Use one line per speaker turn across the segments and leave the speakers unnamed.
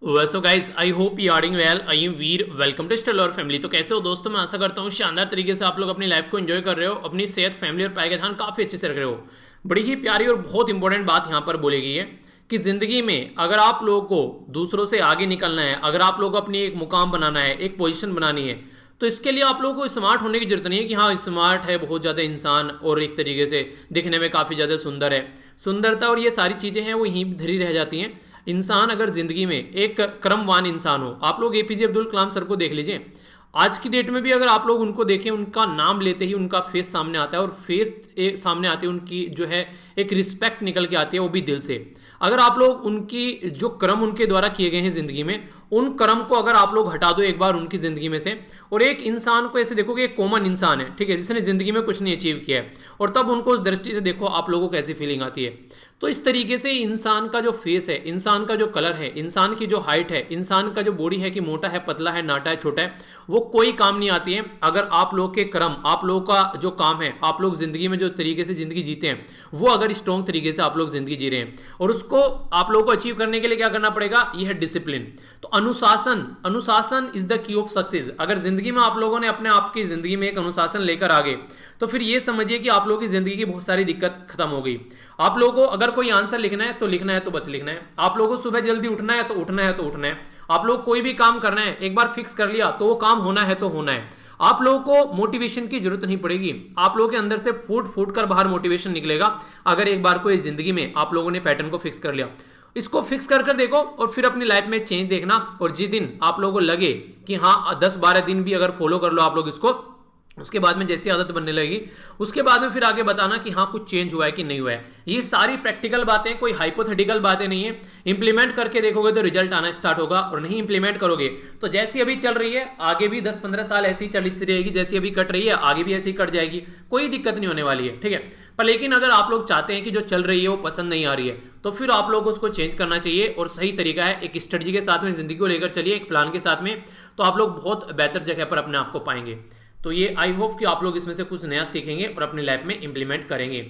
So guys I hope you are doing well. I am Veer, welcome to still और family. तो कैसे हो दोस्तों, मैं आशा करता हूँ शानदार तरीके से आप लोग अपनी लाइफ को एंजॉय कर रहे हो, अपनी सेहत, फैमिली और पढ़ाई का ध्यान काफ़ी अच्छे से रख रहे हो। बड़ी ही प्यारी और बहुत इंपॉर्टेंट बात यहाँ पर बोली गई है कि ज़िंदगी में अगर आप लोगों को दूसरों से आगे निकलना है, अगर आप लोगों को अपनी एक मुकाम बनाना है, एक पोजीशन बनानी है, तो इसके लिए आप लोगों को स्मार्ट होने की जरूरत नहीं है कि हाँ स्मार्ट है बहुत ज़्यादा इंसान और एक तरीके से दिखने में काफ़ी ज़्यादा सुंदर है। सुंदरता और ये सारी चीज़ें हैं वो यहीं धरी रह जाती हैं। इंसान अगर ज़िंदगी में एक क्रमवान इंसान हो, आप लोग एपीजे अब्दुल कलाम सर को देख लीजिए। आज की डेट में भी अगर आप लोग उनको देखें, उनका नाम लेते ही उनका फेस सामने आता है और फेस सामने आते ही उनकी जो है एक रिस्पेक्ट निकल के आती है, वो भी दिल से। अगर आप लोग उनकी जो कर्म उनके द्वारा किए गए हैं ज़िंदगी में, उन कर्म को अगर आप लोग हटा दो एक बार उनकी ज़िंदगी में से और एक इंसान को ऐसे देखो कि एक कॉमन इंसान है, ठीक है, जिसने ज़िंदगी में कुछ नहीं अचीव किया है, और तब उनको उस दृष्टि से देखो, आप लोगों को कैसी फीलिंग आती है। तो इस तरीके से इंसान का जो फेस है, इंसान का जो कलर है, इंसान की जो हाइट है, इंसान का जो बॉडी है कि मोटा है, पतला है, नाटा है, छोटा है, वो कोई काम नहीं आती है अगर आप लोग के कर्म, आप लोगों का जो काम है, आप लोग ज़िंदगी में जो तरीके से ज़िंदगी जीते हैं, वो अगर स्ट्रॉन्ग तरीके से आप लोग ज़िंदगी जी रहे हैं। और उसको आप लोगों को अचीव करने के लिए क्या करना पड़ेगा, यह है डिसिप्लिन। तो अनुशासन, अनुशासन is the key of success. अगर जिंदगी में आप लोगों ने अपने आप की जिंदगी में एक अनुशासन लेकर आगे, तो फिर ये समझिए कि आप लोगों की जिंदगी की बहुत सारी दिक्कत खत्म हो गई। आप लोगों को अगर कोई आंसर लिखना है तो लिखना है, तो बस लिखना है। आप लोगों को सुबह जल्दी उठना है तो उठना है, तो उठना है। आप लोग कोई भी काम करना है, एक बार फिक्स कर लिया तो वो काम होना है तो होना है। आप लोगों को मोटिवेशन की जरूरत नहीं पड़ेगी, आप लोगों के अंदर से फूट फूट कर बाहर मोटिवेशन निकलेगा अगर एक बार को इस जिंदगी में आप लोगों ने पैटर्न को फिक्स कर लिया। इसको फिक्स कर कर देखो और फिर अपनी लाइफ में चेंज देखना। और जिस दिन आप लोगों को लगे कि हाँ 10-12 दिन भी अगर फॉलो कर लो आप लोग इसको, उसके बाद में जैसी आदत बनने लगेगी, उसके बाद में फिर आगे बताना कि हाँ कुछ चेंज हुआ है कि नहीं हुआ है। ये सारी प्रैक्टिकल बातें, कोई हाइपोथेटिकल बातें नहीं है। इंप्लीमेंट करके देखोगे तो रिजल्ट आना स्टार्ट होगा, और नहीं इंप्लीमेंट करोगे तो जैसी अभी चल रही है आगे भी 10-15 साल ऐसी ही चलती रहेगी, जैसी अभी कट रही है आगे भी ऐसी कट जाएगी, कोई दिक्कत नहीं होने वाली है, ठीक है। पर लेकिन अगर आप लोग चाहते हैं कि जो चल रही है वो पसंद नहीं आ रही है, तो फिर आप लोगों को उसको चेंज करना चाहिए। और सही तरीका है एक स्ट्रेटजी के साथ में जिंदगी को लेकर चलिए, एक प्लान के साथ में, तो आप लोग बहुत बेहतर जगह पर अपने आप को पाएंगे। तो ये आई होप कि आप लोग इसमें से कुछ नया सीखेंगे और अपनी लाइफ में इंप्लीमेंट करेंगे।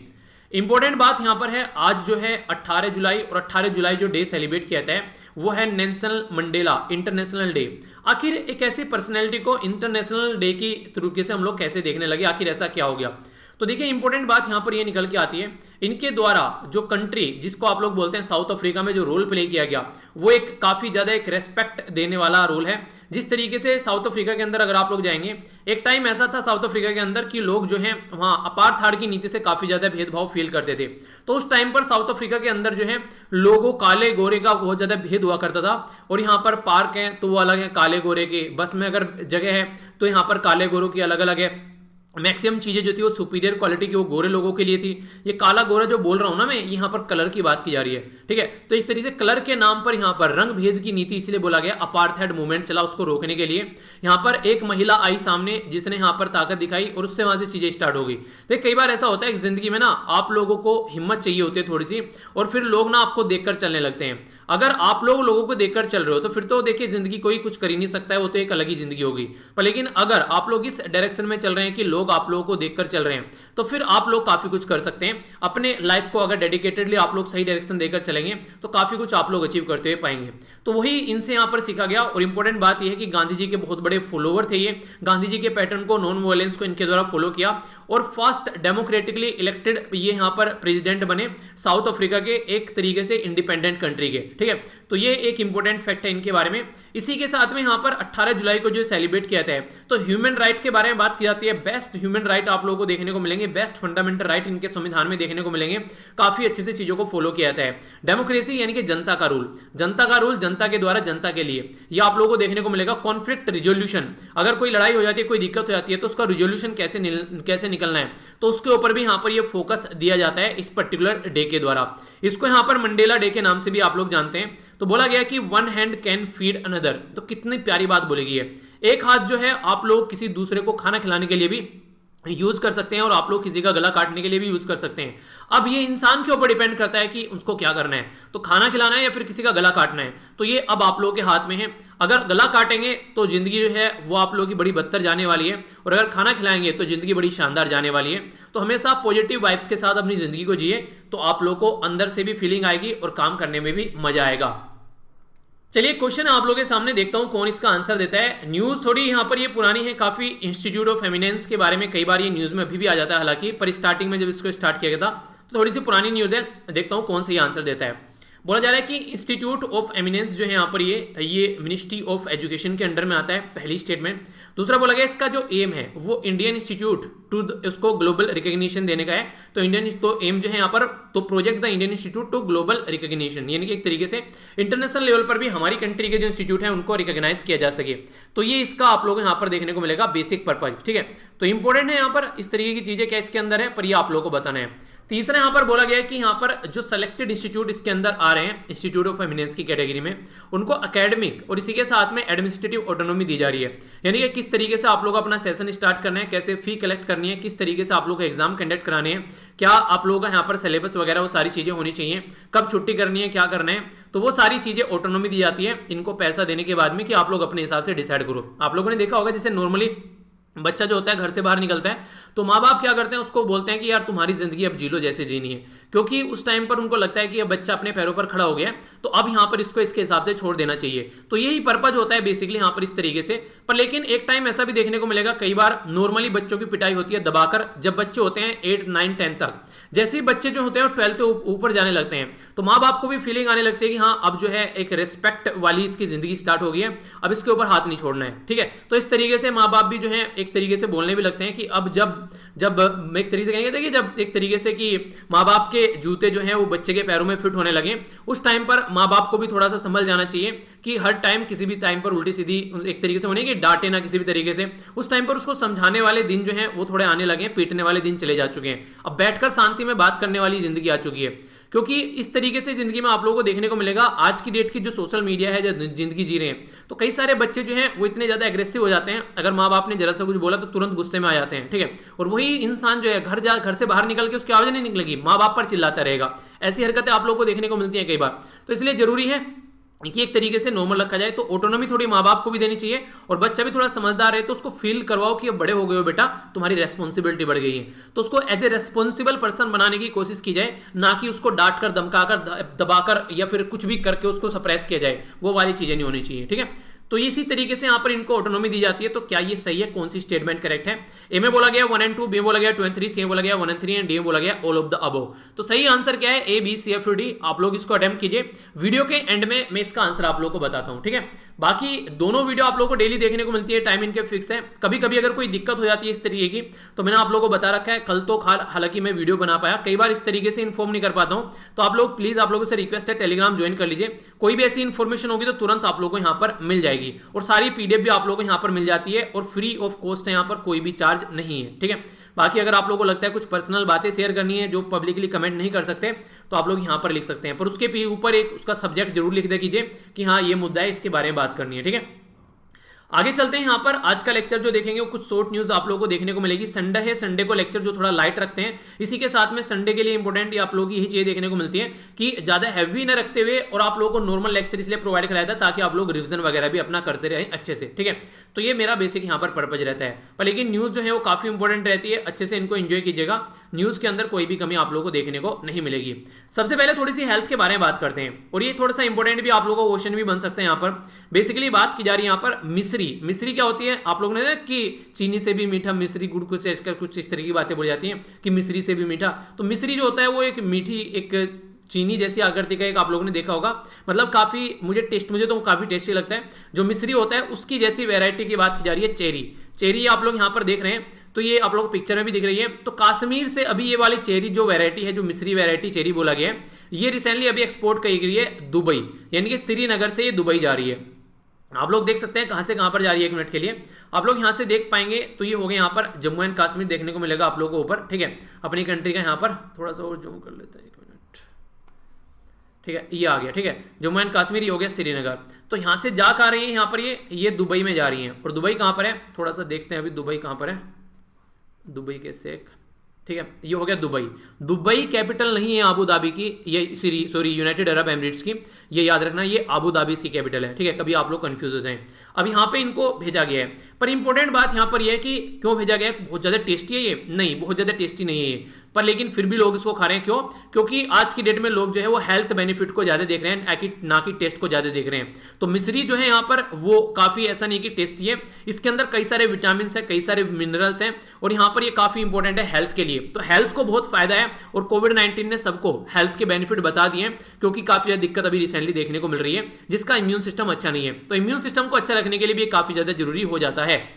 इंपॉर्टेंट बात यहां पर है, आज जो है 18 जुलाई, और 18 जुलाई जो डे सेलिब्रेट किया जाता है वो है नेल्सन मंडेला इंटरनेशनल डे। आखिर एक ऐसी पर्सनैलिटी को इंटरनेशनल डे की तरीके से हम लोग कैसे देखने लगे, आखिर ऐसा क्या हो गया। तो देखिए इंपॉर्टेंट बात यहां पर ये निकल के आती है, इनके द्वारा जो कंट्री जिसको आप लोग बोलते हैं साउथ अफ्रीका में जो रोल प्ले किया गया, वो एक काफी ज्यादा एक रेस्पेक्ट देने वाला रोल है। जिस तरीके से साउथ अफ्रीका के अंदर अगर आप लोग जाएंगे, एक टाइम ऐसा था साउथ अफ्रीका के अंदर कि लोग जो हैं वहां अपार्थाइड की नीति से काफी ज्यादा भेदभाव फील करते थे। तो उस टाइम पर साउथ अफ्रीका के अंदर जो है लोगों काले गोरे का बहुत ज्यादा भेद हुआ करता था। और यहाँ पर पार्क है तो वो अलग है काले गोरे के, बस में अगर जगह है तो यहाँ पर काले गोरों की अलग अलग है। मैक्सिमम चीजें जो थी वो सुपीरियर क्वालिटी की वो गोरे लोगों के लिए थी। ये काला गोरा जो बोल रहा हूं ना मैं, यहाँ पर कलर की बात की जा रही है, ठीक है। तो एक तरीके से कलर के नाम पर यहाँ पर रंग भेद की नीति इसलिए बोला गया, अपार्थाइड मूवमेंट चला उसको रोकने के लिए। यहाँ पर एक महिला आई सामने जिसने यहाँ पर ताकत दिखाई और उससे वहां से चीजें स्टार्ट हो गई। तो कई बार ऐसा होता है कि जिंदगी में ना आप लोगों को हिम्मत चाहिए होती है थोड़ी सी, और फिर लोग ना आपको देखकर चलने लगते हैं। अगर आप लोग लोगों को देखकर चल रहे हो तो फिर तो देखिए जिंदगी कोई कुछ कर ही नहीं सकता है, वो तो एक अलग ही जिंदगी होगी। पर लेकिन अगर आप लोग इस डायरेक्शन में चल रहे हैं कि लोग आप लोगों को देखकर चल रहे हैं, तो फिर आप लोग काफी कुछ कर सकते हैं अपने लाइफ को। अगर डेडिकेटेडली आप लोग सही डायरेक्शन देकर चलेंगे तो काफी कुछ आप लोग अचीव करते हुए पाएंगे। तो वही इनसे यहाँ पर सीखा गया। और इंपॉर्टेंट बात यह है कि गांधी जी के बहुत बड़े फॉलोवर थे ये, गांधी जी के पैटर्न को, नॉन वायलेंस को इनके द्वारा फॉलो किया और फर्स्ट डेमोक्रेटिकली इलेक्टेड ये यहाँ पर प्रेसिडेंट बने साउथ अफ्रीका के, एक तरीके से इंडिपेंडेंट कंट्री के, ठीक है। तो ये एक इंपॉर्टेंट फैक्ट है इनके बारे में। इसी के साथ में यहाँ पर 18 जुलाई को जो सेलिब्रेट किया जाता है, तो ह्यूमन राइट के बारे में बात की जाती है। बेस्ट ह्यूमन राइट आप लोगों को देखने को मिलेंगे, बेस्ट फंडामेंटल राइट इनके संविधान में देखने को मिलेंगे। काफी अच्छे से चीजों को फॉलो किया जाता है। डेमोक्रेसी यानी कि जनता का रूल, जनता का रूल, जनता के द्वारा जनता के लिए, यह आप लोगों को देखने को मिलेगा। कॉन्फ्लिक्ट रिजोल्यूशन, अगर कोई लड़ाई हो जाती है, कोई दिक्कत हो जाती है, तो उसका रिजोल्यूशन कैसे निकलना है, तो उसके ऊपर भी यहाँ पर यह फोकस दिया जाता है इस पर्टिकुलर डे के द्वारा। इसको यहाँ पर मंडेला डे के नाम से भी आप लोग जानते हैं। तो बोला गया कि one hand can feed another, तो कितनी प्यारी बात बोली गई है। एक हाथ जो है आप लोग किसी दूसरे को खाना खिलाने के लिए भी यूज कर सकते हैं, और आप लोग किसी का गला काटने के लिए भी यूज कर सकते हैं। अब ये इंसान के ऊपर डिपेंड करता है कि उसको क्या करना है, तो खाना खिलाना है या फिर किसी का गला काटना है, तो ये अब आप लोगों के हाथ में है। अगर गला काटेंगे तो जिंदगी जो है वो आप लोगों की बड़ी बदतर जाने वाली है, और अगर खाना खिलाएंगे तो जिंदगी बड़ी शानदार जाने वाली है। तो हमेशा पॉजिटिव वाइब्स के साथ अपनी जिंदगी को जिए, तो आप लोगों को अंदर से भी फीलिंग आएगी और काम करने में भी मजा आएगा। चलिए क्वेश्चन आप लोगों के सामने देखता हूं कौन इसका आंसर देता है। न्यूज थोड़ी यहाँ पर ये पुरानी है काफी, इंस्टीट्यूट ऑफ एमिनेंस के बारे में कई बार ये न्यूज में अभी भी आ जाता है हालांकि, पर स्टार्टिंग में जब इसको स्टार्ट किया गया था तो थोड़ी सी पुरानी न्यूज है। देखता हूं कौन सा ये आंसर देता है। बोला जा रहा है कि इंस्टीट्यूट ऑफ एमिनेंस जो है यहाँ पर ये मिनिस्ट्री ऑफ एजुकेशन के अंडर में आता है, पहली स्टेटमेंट। दूसरा बोला गया इसका जो एम है वो इंडियन इंस्टीट्यूट टू उसको ग्लोबल रिकॉग्निशन देने का है। तो इंडियन तो एम जो है यहाँ पर तो project the Indian institute to global recognition, यानी कि एक तरीके से इंटरनेशनल लेवल पर भी हमारी कंट्री के जो इंस्टीट्यूट है उनको रिकॉग्नाइज किया जा सके। तो ये इसका आप लोगों को यहाँ पर देखने को मिलेगा बेसिक पर्पज। ठीक है, तो इंपॉर्टेंट है यहाँ पर इस तरीके की चीजें क्या इसके अंदर है, पर ये आप लोगों को बताना है। तीसरा यहाँ पर बोला गया है कि यहाँ पर जो सेलेक्टेड इंस्टीट्यूट इसके अंदर आ रहे हैं इंस्टीट्यूट ऑफ एमिनेंस की कैटेगरी में, उनको एकेडमिक और इसी के साथ में एडमिनिस्ट्रेटिव ऑटोनॉमी दी जा रही है। यानी कि किस तरीके से आप लोग अपना सेशन स्टार्ट करना है, कैसे फी कलेक्ट करनी है, किस तरीके से आप लोग एग्जाम कंडक्ट कराने हैं, क्या आप लोगों का यहाँ पर सिलेबस वगैरह वो सारी चीजें होनी चाहिए, कब छुट्टी करनी है, क्या करना है, तो वो सारी चीजें ऑटोनॉमी दी जाती है इनको पैसा देने के बाद में कि आप लोग अपने हिसाब से डिसाइड करो। आप लोगों ने देखा होगा जैसे नॉर्मली बच्चा जो होता है घर से बाहर निकलता है तो माँ बाप क्या करते हैं उसको बोलते हैं कि यार तुम्हारी जिंदगी अब जी लो जैसे जीनी है, क्योंकि उस टाइम पर उनको लगता है कि अब बच्चा अपने पैरों पर खड़ा हो गया तो अब यहाँ पर इसको इसके हिसाब से छोड़ देना चाहिए। तो यही पर्पज होता है बेसिकली यहाँ पर इस तरीके से। पर लेकिन एक टाइम ऐसा भी देखने को मिलेगा कई बार नॉर्मली बच्चों की पिटाई होती है दबाकर, जब बच्चे होते हैं 8, 9, 10 तक। जैसे ही बच्चे जो होते हैं 12th के ऊपर जाने लगते हैं तो माँ बाप को भी फीलिंग आने लगती है कि हाँ अब जो है एक रिस्पेक्ट वाली इसकी जिंदगी स्टार्ट हो गई है, अब इसके ऊपर हाथ नहीं छोड़ना है। ठीक है, तो इस तरीके से माँ बाप भी जो है एक तरीके से बोलने भी लगते हैं कि अब जब जब एक तरीके से कहेंगे देखिए जब एक तरीके से कि माँ बाप के जूते जो हैं वो बच्चे के पैरों में फिट होने लगे, उस टाइम पर माँ बाप को भी थोड़ा सा संभल जाना चाहिए कि हर टाइम किसी भी टाइम पर उल्टी सीधी एक तरीके से होने की डांटे ना किसी भी तरीके से। उस टाइम पर उसको समझाने वाले दिन जो है वो थोड़े आने लगे, पीटने वाले दिन चले जा चुके हैं, अब बैठकर शांति में बात करने वाली जिंदगी आ चुकी है। क्योंकि इस तरीके से जिंदगी में आप लोगों को देखने को मिलेगा आज की डेट की जो सोशल मीडिया है, जो जिंदगी जी रहे हैं, तो कई सारे बच्चे जो हैं वो इतने ज्यादा एग्रेसिव हो जाते हैं, अगर माँ बाप ने जरा सा कुछ बोला तो तुरंत गुस्से में आ जाते हैं। ठीक है, और वही इंसान जो है घर से बाहर निकल के उसकी आवाज नहीं निकलेगी, माँ बाप पर चिल्लाता रहेगा। ऐसी हरकतें आप लोगों को देखने को मिलती हैं कई बार। तो इसलिए जरूरी है कि एक तरीके से नॉर्मल रखा जाए। तो ऑटोनॉमी थोड़ी माँ बाप को भी देनी चाहिए और बच्चा भी थोड़ा समझदार है तो उसको फील करवाओ कि अब बड़े हो गए हो बेटा, तुम्हारी रेस्पॉन्सिबिलिटी बढ़ गई है, तो उसको एज ए रेस्पॉन्सिबल पर्सन बनाने की कोशिश की जाए, ना कि उसको डांट कर धमकाकर दबाकर या फिर कुछ भी करके उसको सप्रेस किया जाए, वो वाली चीजें नहीं होनी चाहिए। ठीक है, तो इसी तरीके से यहाँ पर इनको ऑटोनॉमी दी जाती है। तो क्या ये सही है, कौन सी स्टेटमेंट करेक्ट है? ए में बोला गया 1 and 2, बी में बोला गया 2 and 3, सी में बोला गया 1 and 3 एंड डी में बोला गया ऑल ऑफ द अबव। तो सही आंसर क्या है? ए, बी, सी, एफ, डी। आप लोग इसको अटेम्प्ट कीजिए, वीडियो के एंड में मैं इसका आंसर आप लोग को बताता हूँ। ठीक है, बाकी दोनों वीडियो आप लोगों को डेली देखने को मिलती है, टाइम इनके फिक्स है। कभी कभी अगर कोई दिक्कत हो जाती है इस तरीके की तो मैंने आप लोगों को बता रखा है, कल तो हालांकि मैं वीडियो बना पाया, कई बार इस तरीके से इन्फॉर्म नहीं कर पाता हूं, तो आप लोग प्लीज आप लोगों से रिक्वेस्ट है टेलीग्राम ज्वाइन कर लीजिए। कोई भी ऐसी इन्फॉर्मेशन होगी तो तुरंत आप लोगों को यहाँ पर मिल जाएगी और सारी पीडीएफ भी आप लोगों को यहाँ पर मिल जाती है और फ्री ऑफ कॉस्ट है, यहाँ पर कोई भी चार्ज नहीं है। ठीक है, बाकी अगर आप लोगों को लगता है कुछ पर्सनल बातें शेयर करनी है जो पब्लिकली कमेंट नहीं कर सकते तो आप लोग यहाँ पर लिख सकते हैं, पर उसके ऊपर एक उसका सब्जेक्ट जरूर लिख दे कीजिए कि हाँ ये मुद्दा है, इसके बारे में बात करनी है। ठीक है, आगे चलते हैं। यहाँ पर आज का लेक्चर जो देखेंगे वो कुछ शॉर्ट न्यूज आप लोगों को देखने को मिलेगी। संडे है, संडे को लेक्चर जो थोड़ा लाइट रखते हैं, इसी के साथ में संडे के लिए इंपॉर्टेंट आप लोगों की यही चीजें देखने को मिलती है कि ज्यादा हैवी न रखते हुए और आप लोगों को नॉर्मल लेक्चर इसलिए प्रोवाइड कराया था ताकि आप लोग रिविजन वगैरह भी अपना करते रहे अच्छे से। ठीक है, तो ये मेरा बेसिक यहाँ पर पर्पज रहता है। पर लेकिन न्यूज जो है वो काफी इंपॉर्टेंट रहती है, अच्छे से इनको एंजॉय कीजिएगा। न्यूज के अंदर कोई भी कमी आप लोगों को देखने को नहीं मिलेगी। सबसे पहले थोड़ी सी हेल्थ के बारे में बात करते हैं और ये थोड़ा सा इंपॉर्टेंट भी आप लोगों को क्वेश्चन भी बन सकते हैं। यहाँ पर बेसिकली बात की जा रही है यहाँ पर मिश्री। मिश्री क्या होती है? आप लोगों ने कि चीनी से भी मीठा, मिश्री गुड़ कुछ इस तरह की बातें बोली जाती हैं कि मिश्री से भी मीठा। तो मिश्री जो होता है वो एक मीठी, एक चीनी जैसी आकृति का एक आप लोगों ने देखा होगा, मतलब काफी मुझे तो काफी टेस्टी लगता है। जो मिश्री होता है उसकी जैसी वैरायटी की बात की जा रही है चेरी। चेरी आप लोग यहाँ पर देख रहे हैं तो ये आप लोग पिक्चर में भी दिख रही है। तो कश्मीर से अभी ये वाली चेरी जो वैरायटी है, जो मिश्री वैरायटी चेरी बोला गया है, ये रिसेंटली अभी एक्सपोर्ट की गई है दुबई, यानी कि श्रीनगर से ये दुबई जा रही है। आप लोग देख सकते हैं कहां से कहां पर जा रही है, एक मिनट के लिए आप लोग यहां से देख पाएंगे। तो ये हो गया यहाँ पर जम्मू एंड कश्मीर देखने को मिलेगा आप लोगों को ऊपर। ठीक है, अपनी कंट्री का यहाँ पर थोड़ा सा और जूम कर लेते हैं, एक मिनट। ठीक है, ये आ गया। ठीक है, जम्मू एंड कश्मीर, ये हो गया श्रीनगर। तो यहाँ से जा कहाँ रही है, यहाँ पर ये दुबई में जा रही है। और दुबई कहाँ पर है, थोड़ा सा देखते हैं अभी दुबई कहाँ पर है। दुबई कैसे, ठीक है, ये हो गया दुबई। दुबई कैपिटल नहीं है अबू धाबी की, ये सॉरी यूनाइटेड अरब एमिरेट्स की, ये याद रखना, ये अबू धाबी की कैपिटल है। ठीक है, कभी आप लोग कंफ्यूज हो जाएं। अब यहाँ पे इनको भेजा गया है, पर इंपॉर्टेंट बात यहाँ पर यह है कि क्यों भेजा गया है। बहुत ज़्यादा टेस्टी है ये? नहीं, बहुत ज़्यादा टेस्टी नहीं है ये। पर लेकिन फिर भी लोग इसको खा रहे हैं। क्यों? क्योंकि आज की डेट में लोग जो है वो हेल्थ बेनिफिट को ज्यादा देख रहे हैं, ना कि टेस्ट को ज्यादा देख रहे हैं। तो मिश्री जो है यहाँ पर वो काफी ऐसा नहीं कि टेस्टी है, इसके अंदर कई सारे विटामिन है, कई सारे मिनरल्स हैं, और यहाँ पर ये काफी इंपॉर्टेंट है हेल्थ के लिए। तो हेल्थ को बहुत फायदा है, और कोविड-19 ने सबको हेल्थ के बेनिफिट बता दिए हैं, क्योंकि काफी ज्यादा दिक्कत अभी रिसेंटली देखने को मिल रही है, जिसका इम्यून सिस्टम अच्छा नहीं है। तो इम्यून सिस्टम को अच्छा रखने के लिए भी काफी ज्यादा जरूरी हो जाता है।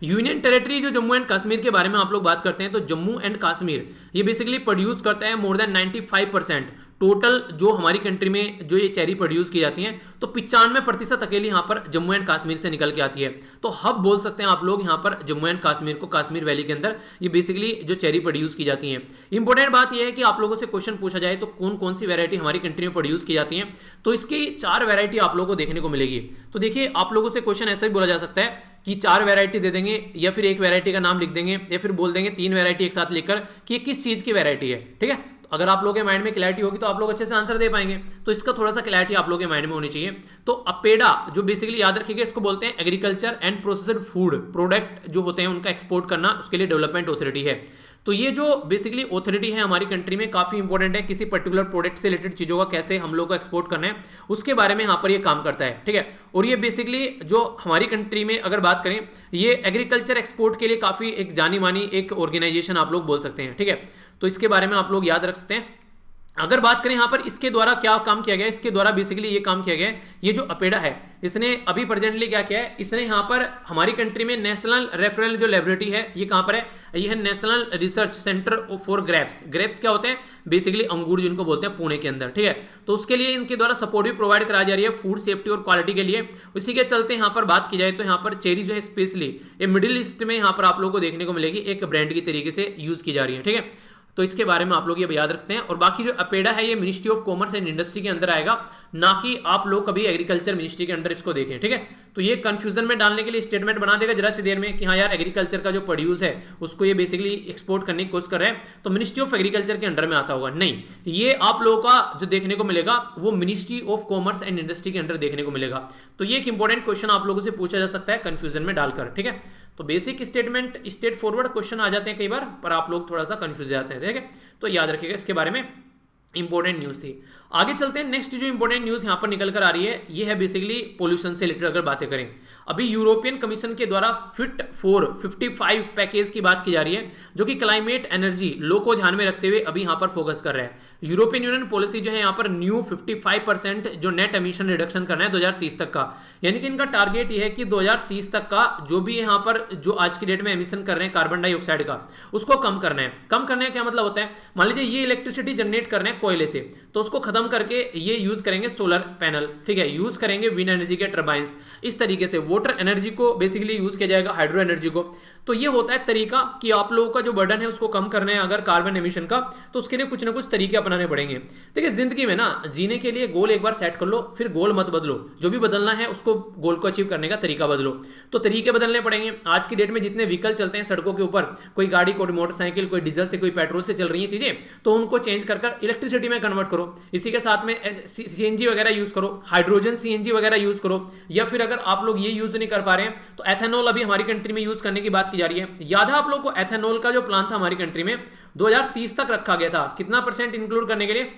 यूनियन टेरिटरी जो जम्मू एंड कश्मीर के बारे में आप लोग बात करते हैं, तो जम्मू एंड कश्मीर ये बेसिकली प्रोड्यूस करता है मोर देन 95% टोटल जो हमारी कंट्री में जो ये चेरी प्रोड्यूस की जाती हैं, तो 95% अकेले यहाँ पर जम्मू एंड कश्मीर से निकल के आती है। तो हब बोल सकते हैं आप लोग यहाँ पर जम्मू एंड कश्मीर को, कश्मीर वैली के अंदर ये बेसिकली जो चेरी प्रोड्यूस की जाती हैं। इंपॉर्टेंट बात यह है कि आप लोगों से क्वेश्चन पूछा जाए तो कौन कौन सी वैरायटी हमारी कंट्री में प्रोड्यूस की जाती हैं, तो इसकी 4 वैरायटी आप लोगों को देखने को मिलेगी। तो देखिए, आप लोगों से क्वेश्चन ऐसा भी बोला जा सकता है कि 4 वैरायटी दे देंगे, या फिर एक वैरायटी का नाम लिख देंगे, या फिर बोल देंगे 3 वैरायटी एक साथ लिखकर कि किस चीज की वैरायटी है। ठीक है, अगर आप लोगों के माइंड में क्लैरिटी होगी तो आप लोग अच्छे से आंसर दे पाएंगे। तो इसका थोड़ा सा क्लैरिटी आप लोगों के माइंड में होनी चाहिए। तो अपेडा जो बेसिकली याद रखिएगा, इसको बोलते हैं agriculture and processed food product जो होते हैं उनका एक्सपोर्ट करना, उसके लिए डेवलपमेंट ऑथोरिटी है। तो ये जो बेसिकली ऑथोरिटी है हमारी कंट्री में काफी इंपॉर्टेंट है, किसी पर्टिकुलर प्रोडक्ट से रिलेटेड चीजों का कैसे हम लोग को एक्सपोर्ट करना है उसके बारे में यहाँ पर ये काम करता है। ठीक है, और ये बेसिकली जो हमारी कंट्री में अगर बात करें, ये एग्रीकल्चर एक्सपोर्ट के लिए काफी एक जानी मानी एक ऑर्गेनाइजेशन आप लोग बोल सकते हैं। ठीक है, तो इसके बारे में आप लोग याद रख सकते हैं। अगर बात करें यहाँ पर इसके द्वारा क्या काम किया गया है, इसके द्वारा बेसिकली ये काम किया गया है, ये जो अपेडा है इसने अभी प्रेजेंटली क्या किया है, इसने यहाँ पर हमारी कंट्री में नेशनल रेफरल जो लेबोरेटरी है, ये कहाँ पर है, ये है national research centre for grapes. Grapes क्या होते हैं? बेसिकली अंगूर जिनको बोलते हैं, पुणे के अंदर। ठीक है, तो उसके लिए इनके द्वारा सपोर्ट भी प्रोवाइड कराई जा रही है फूड सेफ्टी और क्वालिटी के लिए। उसी के चलते यहाँ पर बात की जाए तो यहाँ पर चेरी जो है स्पेशली ये मिडिल ईस्ट में यहाँ पर आप लोगों को देखने को मिलेगी, एक ब्रांड की तरीके से यूज की जा रही है। ठीक है, तो इसके बारे में आप लोग ये याद रखते हैं। और बाकी जो अपेडा है ये ministry of commerce and industry के अंदर आएगा, ना कि आप लोग कभी एग्रीकल्चर मिनिस्ट्री के अंदर इसको देखें। ठीक है, तो ये कंफ्यूजन में डालने के लिए स्टेटमेंट बना देगा जरा सी देर में कि हाँ यार एग्रीकल्चर का जो प्रोड्यूस है उसको ये बेसिकली एक्सपोर्ट करने की कोशिश कर रहे हैं, तो मिनिस्ट्री ऑफ एग्रीकल्चर के अंडर में आता होगा। नहीं, ये आप लोगों का जो देखने को मिलेगा वो ministry of commerce and industry के अंडर देखने को मिलेगा। तो ये एक इंपॉर्टेंट क्वेश्चन आप लोगों से पूछा जा सकता है कंफ्यूजन में डालकर। ठीक है, तो basic statement straightforward question आ जाते हैं कई बार, पर आप लोग थोड़ा सा कंफ्यूज जाते हैं। ठीक है, तो याद रखिएगा, इसके बारे में इंपॉर्टेंट न्यूज थी। आगे चलते हैं, नेक्स्ट जो इंपॉर्टेंट न्यूज यहां पर निकल कर आ रही है ये है बेसिकली पोल्यूशन से रिलेटेड। अगर बातें करें, अभी यूरोपियन कमीशन के द्वारा फिट फॉर 55 पैकेज की बात की जा रही है, जो कि क्लाइमेट एनर्जी लो को ध्यान में रखते हुए अभी यहां पर फोकस कर रहा है। यूरोपियन यूनियन पॉलिसी जो है यहां पर न्यू 55% जो नेट एमिशन रिडक्शन करना है 2030 तक का, यानी कि इनका टारगेट ये है कि 2030 तक का जो भी यहां पर जो आज की डेट में एमिशन कर रहे हैं कार्बन डाइऑक्साइड का, उसको कम करना है। कम करने का क्या मतलब होता है? मान लीजिए ये इलेक्ट्रिसिटी जनरेट करना है कोयले से, तो उसको खत्म करके ये यूज करेंगे सोलर पैनल। ठीक है, यूज करेंगे विंड एनर्जी के टर्बाइंस, इस तरीके से वाटर एनर्जी को बेसिकली यूज किया जाएगा, हाइड्रो एनर्जी को। तो ये होता है तरीका कि आप लोगों का जो बर्डन है उसको कम करना है अगर कार्बन एमिशन का, तो उसके लिए कुछ ना कुछ तरीके अपनाने पड़ेंगे। देखिए, जिंदगी में ना जीने के लिए गोल एक बार सेट कर लो, फिर गोल मत बदलो, जो भी बदलना है उसको गोल को अचीव करने का तरीका बदलो। तो तरीके बदलने पड़ेंगे। आज की डेट में जितने व्हीकल चलते हैं सड़कों के ऊपर, कोई गाड़ी, कोई मोटरसाइकिल, कोई डीजल से, कोई पेट्रोल से चल रही है चीजें, तो उनको चेंज कर इलेक्ट्रिसिटी में कन्वर्ट करो। इसी के साथ में सीएनजी वगैरह यूज करो, हाइड्रोजन सीएनजी वगैरह यूज करो, या फिर अगर आप लोग ये यूज नहीं कर पा रहे हैं तो एथेनॉल अभी हमारी कंट्री में यूज करने की बात की जा रही है। याद है आप लोग को एथेनॉल का जो प्लान था हमारी कंट्री में 2030 तक रखा गया था, कितना परसेंट इंक्लूड करने के लिए?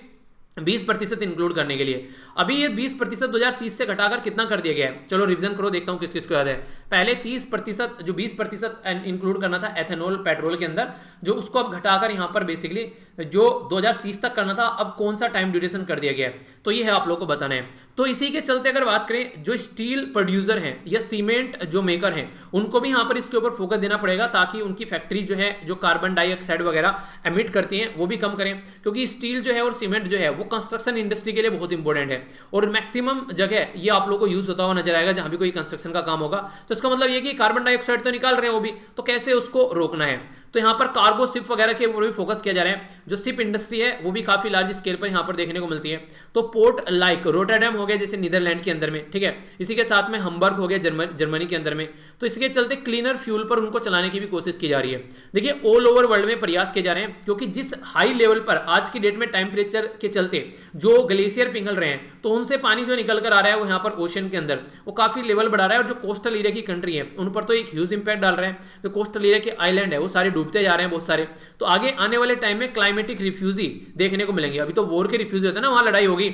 20% इंक्लूड करने के लिए। अभी ये 20% 2030 से घटाकर कितना कर दिया गया है? चलो रिवीजन करो, देखता हूं किस किस को याद है। पहले 30% जो 20% इंक्लूड करना था एथेनॉल पेट्रोल के अंदर, जो उसको अब घटाकर यहां पर बेसिकली जो 2030 तक करना था, अब कौन सा टाइम ड्यूरेशन कर दिया गया है, तो ये है आप लोग को बताना है। तो इसी के चलते अगर बात करें, जो स्टील प्रोड्यूसर हैं या सीमेंट जो मेकर हैं, उनको भी यहां पर इसके ऊपर फोकस देना पड़ेगा, ताकि उनकी फैक्ट्री जो है जो कार्बन डाइऑक्साइड वगैरह एमिट करती हैं वो भी कम करें, क्योंकि स्टील जो है और सीमेंट जो है वो कंस्ट्रक्शन इंडस्ट्री के लिए बहुत इंपॉर्टेंट है, और मैक्सिमम जगह ये आप लोग को यूज होता हुआ नजर आएगा जहां भी कोई कंस्ट्रक्शन का काम होगा। तो इसका मतलब ये कि कार्बन डाइऑक्साइड तो निकाल रहे हैं वो भी, तो कैसे उसको रोकना है। तो यहाँ पर कार्गो शिप वगैरह के ऊपर भी फोकस किया जा रहा है। जो शिप इंडस्ट्री है वो भी काफी लार्ज स्केल पर यहाँ पर देखने को मिलती है। तो पोर्ट लाइक रोटरडैम हो गया जैसे नीदरलैंड के अंदर में, ठीक है, इसी के साथ में हम्बर्ग हो गया जर्मनी के अंदर में। तो इसके चलते क्लीनर फ्यूल पर उनको चलाने की भी कोशिश की जा रही है। देखिए, ऑल ओवर वर्ल्ड में प्रयास किए जा रहे हैं, क्योंकि जिस हाई लेवल पर आज की डेट में टेम्परेचर के चलते जो ग्लेशियर पिघल रहे हैं, तो उनसे पानी जो निकल कर आ रहा है वो यहाँ पर ओशन के अंदर वो काफी लेवल बढ़ा रहा है, और जो कोस्टल एरिया की कंट्री है उन पर तो एक ह्यूज इंपैक्ट डाल रहा है। जो कोस्टल एरिया के आइलैंड है वो सारे डूब डूबते जा रहे हैं बहुत सारे। तो आगे आने वाले टाइम में क्लाइमेटिक रिफ्यूजी देखने को मिलेंगे। अभी तो वॉर के रिफ्यूजी होते हैं ना, वहां लड़ाई होगी,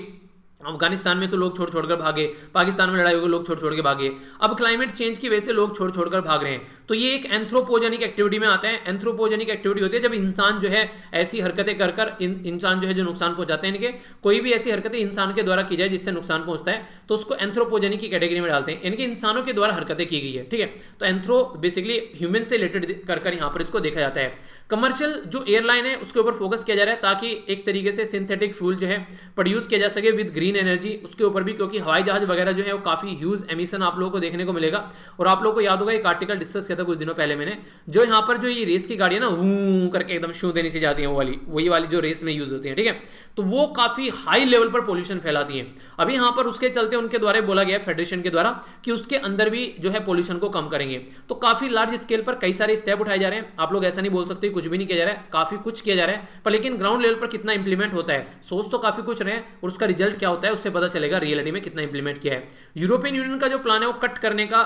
अफगानिस्तान में तो लोग छोड़ छोड़कर भागे, पाकिस्तान में लड़ाई होगी, लोग छोड़ छोड़ के भागे। अब क्लाइमेट चेंज की वजह से लोग छोड़ छोड़कर भाग रहे हैं। तो ये एक एंथ्रोपोजेनिक एक्टिविटी में आता है। एंथ्रोपोजेनिक एक्टिविटी होती है जब इंसान जो है ऐसी हरकतें कर कर इंसान जो है जो नुकसान पहुंचाते हैं, इनके कोई भी ऐसी हरकतें इंसान के द्वारा की जाए जिससे नुकसान पहुंचता है तो उसको एंथ्रोपोजेनिक की कैटेगरी में डालते हैं। इनके इंसानों के द्वारा हरकतें की गई है, ठीक है। तो एंथ्रो बेसिकली ह्यूमन से रिलेटेड कर यहाँ पर इसको देखा जाता है। कमर्शियल जो एयरलाइन है उसके ऊपर फोकस किया जा रहा है ताकि एक तरीके से सिंथेटिक फ्यूल जो है प्रोड्यूस किया जा सके विद ग्रीन एनर्जी, उसके ऊपर भी, क्योंकि हवाई जहाज वगैरह जो है वो काफी ह्यूज एमिशन आप लोगों को देखने को मिलेगा। और आप लोगों को याद होगा एक आर्टिकल डिस्कस किया था कुछ दिनों पहले मैंने, जो यहाँ पर जो ये रेस की गाड़ी है ना, वू करके एकदम शू देने से जाती है, वही वाली जो रेस में यूज होती है, ठीक है। तो वो काफी हाई लेवल पर पोल्यूशन फैलाती है। अभी यहाँ पर उसके चलते उनके द्वारा बोला गया फेडरेशन के द्वारा कि उसके अंदर भी जो है पोल्यूशन को कम करेंगे। तो काफी लार्ज स्केल पर कई सारे स्टेप उठाए जा रहे हैं। आप लोग ऐसा नहीं बोल सकते कुछ भी नहीं किया जा रहा है, काफी कुछ किया जा रहा है, पर लेकिन ग्राउंड लेवल पर कितना इंप्लीमेंट होता है, सोच तो काफी कुछ रहे हैं और उसका रिजल्ट क्या होता है उससे पता चलेगा रियलिटी में कितना इंप्लीमेंट किया है। यूरोपियन यूनियन का जो प्लान है वो कट करने का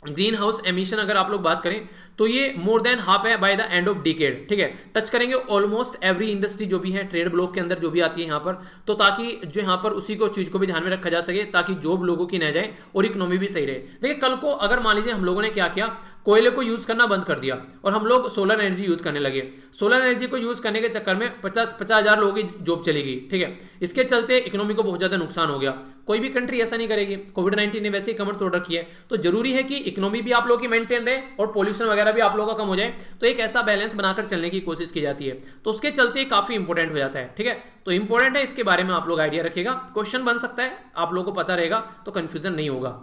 ग्रीन हाउस एमिशन अगर आप लोग बात करें तो ये मोर देन हाफ है by the end of decade, ठीक है। टच करेंगे ऑलमोस्ट एवरी इंडस्ट्री जो भी है ट्रेड ब्लॉक के अंदर जो भी आती है यहाँ पर, तो ताकि जो यहाँ पर उसी को चीज को भी ध्यान में रखा जा सके ताकि जॉब लोगों की न जाए और इकोनॉमी भी सही रहे। देखिए कल को अगर मान लीजिए हम लोगों ने क्या किया, कोयले को यूज करना बंद कर दिया और हम लोग सोलर एनर्जी यूज करने लगे, सोलर एनर्जी को यूज करने के चक्कर में 50,000 लोगों की जॉब चली गई, ठीक है। इसके चलते इकोनॉमी को बहुत ज्यादा नुकसान हो गया। कोई भी कंट्री ऐसा नहीं करेगी, कोविड-19 ने वैसे ही कमर तोड़ रखी है। तो जरूरी है कि इकोनॉमी भी आप लोगों की मेंटेन रहे और पॉल्यूशन वगैरह भी आप लोगों का कम हो जाए, तो एक ऐसा बैलेंस बनाकर चलने की कोशिश की जाती है। तो उसके चलते काफी इंपॉर्टेंट हो जाता है, ठीक है। तो इंपॉर्टेंट है, इसके बारे में आप लोग आइडिया रखिएगा, क्वेश्चन बन सकता है, आप लोगों को पता रहेगा तो कंफ्यूजन नहीं होगा।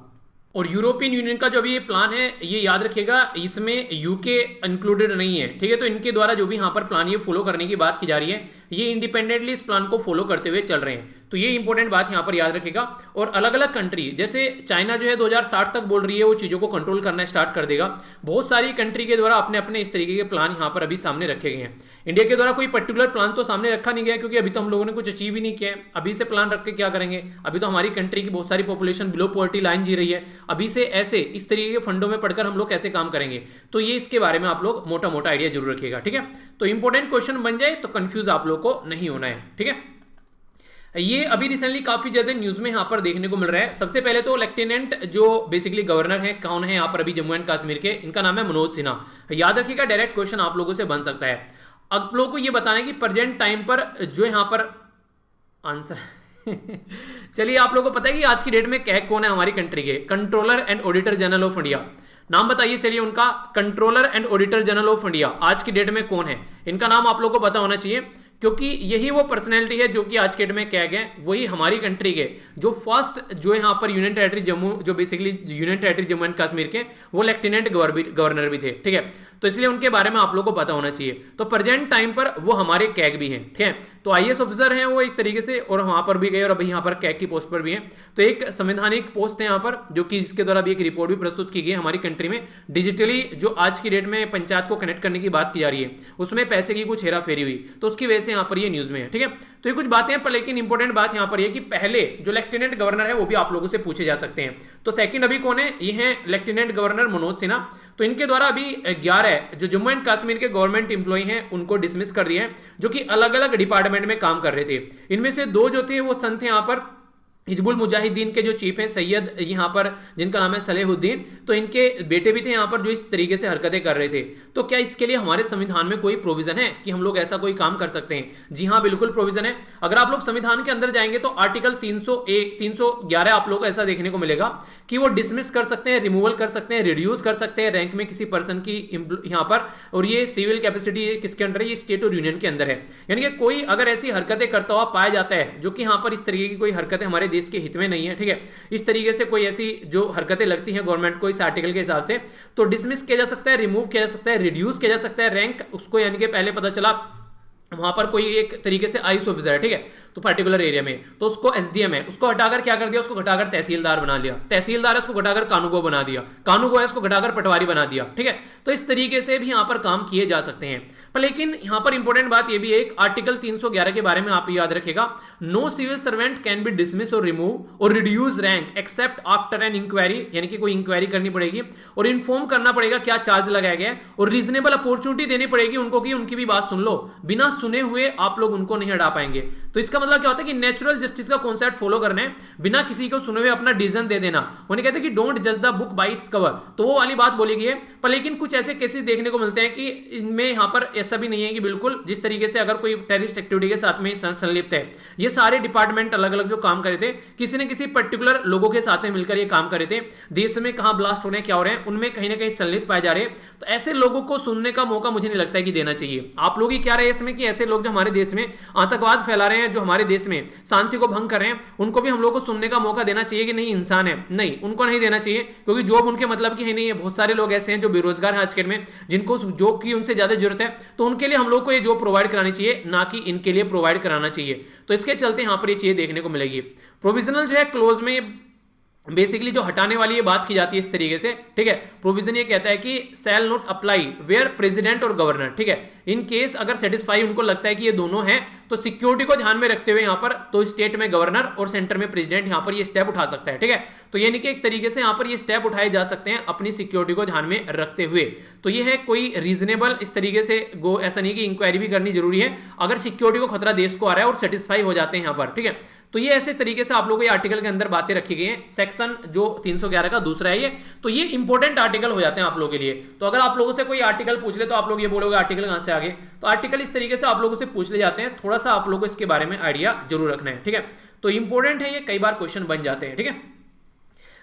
और यूरोपियन यूनियन का जो भी ये प्लान है ये याद रखिएगा, इसमें यूके इंक्लूडेड नहीं है, ठीक है। तो इनके द्वारा जो भी यहाँ पर प्लान ये फॉलो करने की बात की जा रही है, ये इंडिपेंडेंटली इस प्लान को फॉलो करते हुए चल रहे हैं। तो ये इंपॉर्टेंट बात यहाँ पर याद रखिएगा। और अलग अलग कंट्री, जैसे चाइना जो है 2060 तक बोल रही है वो चीजों को कंट्रोल करना स्टार्ट कर देगा। बहुत सारी कंट्री के द्वारा अपने अपने इस तरीके के प्लान यहाँ पर अभी सामने रखे गए हैं। इंडिया के द्वारा कोई पर्टिकुलर प्लान तो सामने रखा नहीं गया क्योंकि अभी तो हम लोगों ने कुछ अचीव ही नहीं किया है। अभी से प्लान रख के क्या करेंगे, अभी तो हमारी कंट्री की बहुत सारी पॉपुलेशन बिलो पॉवर्टी लाइन जी रही है। अभी से ऐसे इस तरीके के फंडों में पढ़कर हम लोग कैसे काम करेंगे, तो ये इसके बारे में आप लोग मोटा मोटा आइडिया जरूर रखिएगा, ठीक है। तो इंपॉर्टेंट क्वेश्चन बन जाए तो कंफ्यूज आप लोग को नहीं होना है, ठीक है। ये अभी रिसेंटली काफी ज्यादा न्यूज में यहाँ पर देखने को मिल रहा है। सबसे पहले तो लेफ्टिनेंट जो बेसिकली गवर्नर है, कौन है यहाँ पर अभी जम्मू एंड कश्मीर के, इनका नाम है मनोज सिन्हा। याद रखिएगा डायरेक्ट क्वेश्चन आप लोगों से बन सकता है। आप लोगों को ये बताना है कि प्रेजेंट टाइम पर जो यहाँ पर आंसर चलिए आप लोगों को पता है कि आज की डेट में क्या कौन है हमारी कंट्री के, controller and auditor general of India. नाम बताइए चलिए उनका, controller and auditor general of India आज की डेट में कौन है, इनका नाम आप लोगों को पता होना चाहिए क्योंकि यही वो पर्सनैलिटी है जो कि आज के डेट में क्या गए, वही हमारी कंट्री के जो फर्स्ट जो यहाँ पर यूनियन टेरिटरी जम्मू, जो basically union territory Jammu and Kashmir के वो लेफ्टिनेंट गवर्नर भी थे, ठीक है। तो इसलिए उनके बारे में आप लोगों को पता होना चाहिए। तो प्रेजेंट टाइम पर वो हमारे कैग भी हैं, ठीक है। तो आईएएस ऑफिसर हैं वो एक तरीके से, और वहां पर भी गए और अभी यहाँ पर कैग की पोस्ट पर भी हैं। तो एक संवैधानिक पोस्ट है यहाँ पर जो कि इसके द्वारा भी एक रिपोर्ट भी प्रस्तुत की गई हमारी कंट्री में। डिजिटली जो आज की डेट में पंचायत को कनेक्ट करने की बात की जा रही है, उसमें पैसे की कुछ हेरा फेरी हुई, तो उसकी वजह से यहाँ पर ये न्यूज में है, ठीक है। तो ये कुछ बातें हैं, पर लेकिन इंपॉर्टेंट बात यहाँ पर ये कि पहले जो लेफ्टिनेंट गवर्नर है वो भी आप लोगों से पूछे जा सकते हैं। तो सेकंड अभी कौन है, ये है लेफ्टिनेंट गवर्नर मनोज सिन्हा। तो इनके द्वारा अभी 11 जो जम्मू एंड कश्मीर के गवर्नमेंट इंप्लॉई हैं उनको डिसमिस कर दिया है, जो कि अलग अलग डिपार्टमेंट में काम कर रहे थे। इनमें से 2 जो थे वो सन थे यहाँ पर हिजबुल मुजाहिदीन के जो चीफ हैं सैयद यहाँ पर, जिनका नाम है सलेहुद्दीन। तो इनके बेटे भी थे यहाँ पर जो इस तरीके से हरकतें कर रहे थे। तो क्या इसके लिए हमारे संविधान में कोई प्रोविजन है कि हम लोग ऐसा कोई काम कर सकते हैं? जी हाँ, बिल्कुल प्रोविजन है। अगर आप लोग संविधान के अंदर जाएंगे तो आर्टिकल 301 311 आप लोग को ऐसा देखने को मिलेगा कि वो डिसमिस कर सकते हैं, रिमूवल कर सकते हैं, रिड्यूस कर सकते हैं रैंक में किसी पर्सन की यहाँ पर। और ये सिविल कैपेसिटी किसके अंडर है, ये स्टेट और यूनियन के अंदर है। यानी कि कोई अगर ऐसी हरकतें करता हुआ पाया जाता है जो कि यहाँ पर इस तरीके की कोई हरकतें हमारे देश के हित में नहीं है, ठीक है, इस तरीके से कोई ऐसी जो हरकतें लगती हैं गवर्नमेंट को इस आर्टिकल के हिसाब से, तो डिसमिस किया जा सकता है, रिमूव किया जा सकता है, रिड्यूस किया जा सकता है रैंक उसको। यानी कि पहले पता चला वहां पर कोई एक तरीके से आईएएस ऑफिसर है, ठीक है, तो पर्टिकुलर एरिया में, तो उसको एसडीएम है, उसको हटाकर क्या कर दिया, उसको घटाकर तहसीलदार बना लिया, तहसीलदार है उसको घटाकर कानूगो बना दिया, कानूगो है उसको घटाकर पटवारी बना दिया, ठीक है। तो इस तरीके से भी यहाँ पर काम किए जा सकते हैं। पर लेकिन यहाँ पर इंपॉर्टेंट बात ये भी है, एक आर्टिकल 311 के बारे में आप याद रखेगा, no civil servant can be dismiss और रिमूव और reduce rank except after an inquiry, यानी कि कोई इंक्वायरी करनी पड़ेगी और इन्फॉर्म करना पड़ेगा क्या चार्ज लगाया गया है, और रीजनेबल अपॉर्चुनिटी देनी पड़ेगी उनको कि उनकी भी बात सुन लो, बिना सुने हुए आप लोग उनको नहीं हटा पाएंगे। तो इसका मतलब क्या होता है कि नेचुरल जस्टिस का कॉन्सेप्ट फॉलो करना है, बिना किसी को सुने हुए अपना डिसीजन दे देना। उन्हें कहते हैं कि डोंट जज the book by its cover, तो वो वाली बात बोली गई है। पर लेकिन कुछ ऐसे केसेस देखने को मिलते हैं कि इनमें यहां पर ऐसा भी नहीं है कि बिल्कुल जिस तरीके से अगर कोई टेररिस्ट एक्टिविटी के साथ में संलिप्त है, ये सारे डिपार्टमेंट अलग अलग जो काम कर रहे थे, किसी न किसी पर्टिकुलर लोगों के साथ में मिलकर ये काम कर रहे थे, देश में कहां ब्लास्ट हो रहे हैं, क्या हो रहे हैं, उनमें कहीं ना कहीं संलिप्त पाए जा रहे हैं। तो ऐसे लोगों को सुनने का मौका मुझे नहीं लगता है कि देना चाहिए। आप लोग ही क्या रहे इसमें कि ऐसे लोग जो हमारे देश में आतंकवाद फैला रहे हैं, जो हमारे देश में शांति को भंग कर रहे हैं, उनको भी हम लोग को सुनने का मौका देना चाहिए कि नहीं इंसान है, नहीं उनको नहीं देना चाहिए, क्योंकि जॉब उनके मतलब की है नहीं है। बहुत सारे लोग ऐसे हैं जो बेरोजगार हैं आज के में, जिनको जॉब की उनसे ज्यादा जरूरत है, तो उनके लिए हम लोग को ये जॉब प्रोवाइड करानी चाहिए, ना कि इनके लिए प्रोवाइड कराना चाहिए। तो इसके चलते यहां पर ये चीजें देखने को मिलेगी। प्रोविजनल जो है क्लोज में बेसिकली जो हटाने वाली ये बात की जाती है इस तरीके से, ठीक है। प्रोविजन ये कहता है कि shall not apply where president और गवर्नर, ठीक है, इन केस अगर सेटिस्फाई उनको लगता है कि ये दोनों हैं, तो सिक्योरिटी को ध्यान में रखते हुए यहां पर तो स्टेट में गवर्नर और सेंटर में प्रेसिडेंट यहां पर ये स्टेप उठा सकता है, ठीक है। तो यानी कि एक तरीके से यहां पर ये स्टेप उठाए जा सकते हैं अपनी सिक्योरिटी को ध्यान में रखते हुए। तो ये है कोई रीजनेबल इस तरीके से गो, ऐसा नहीं कि इंक्वायरी भी करनी जरूरी है, अगर सिक्योरिटी को खतरा देश को आ रहा है और सेटिस्फाई हो जाते हैं यहां पर, ठीक है। तो ये ऐसे तरीके से आप लोगों को ये आर्टिकल के अंदर बातें रखी गई हैं। सेक्शन जो 311 का दूसरा है ये, तो ये इंपॉर्टेंट आर्टिकल हो जाते हैं आप लोगों के लिए। तो अगर आप लोगों से कोई आर्टिकल पूछ ले तो आप लोग ये बोलोगे आर्टिकल कहां से आ गए, तो आर्टिकल इस तरीके से आप लोगों से पूछ ले जाते हैं, थोड़ा सा आप लोगों को इसके बारे में आइडिया जरूर रखना है, ठीक है। तो इंपॉर्टेंट है ये, कई बार क्वेश्चन बन जाते हैं, ठीक है।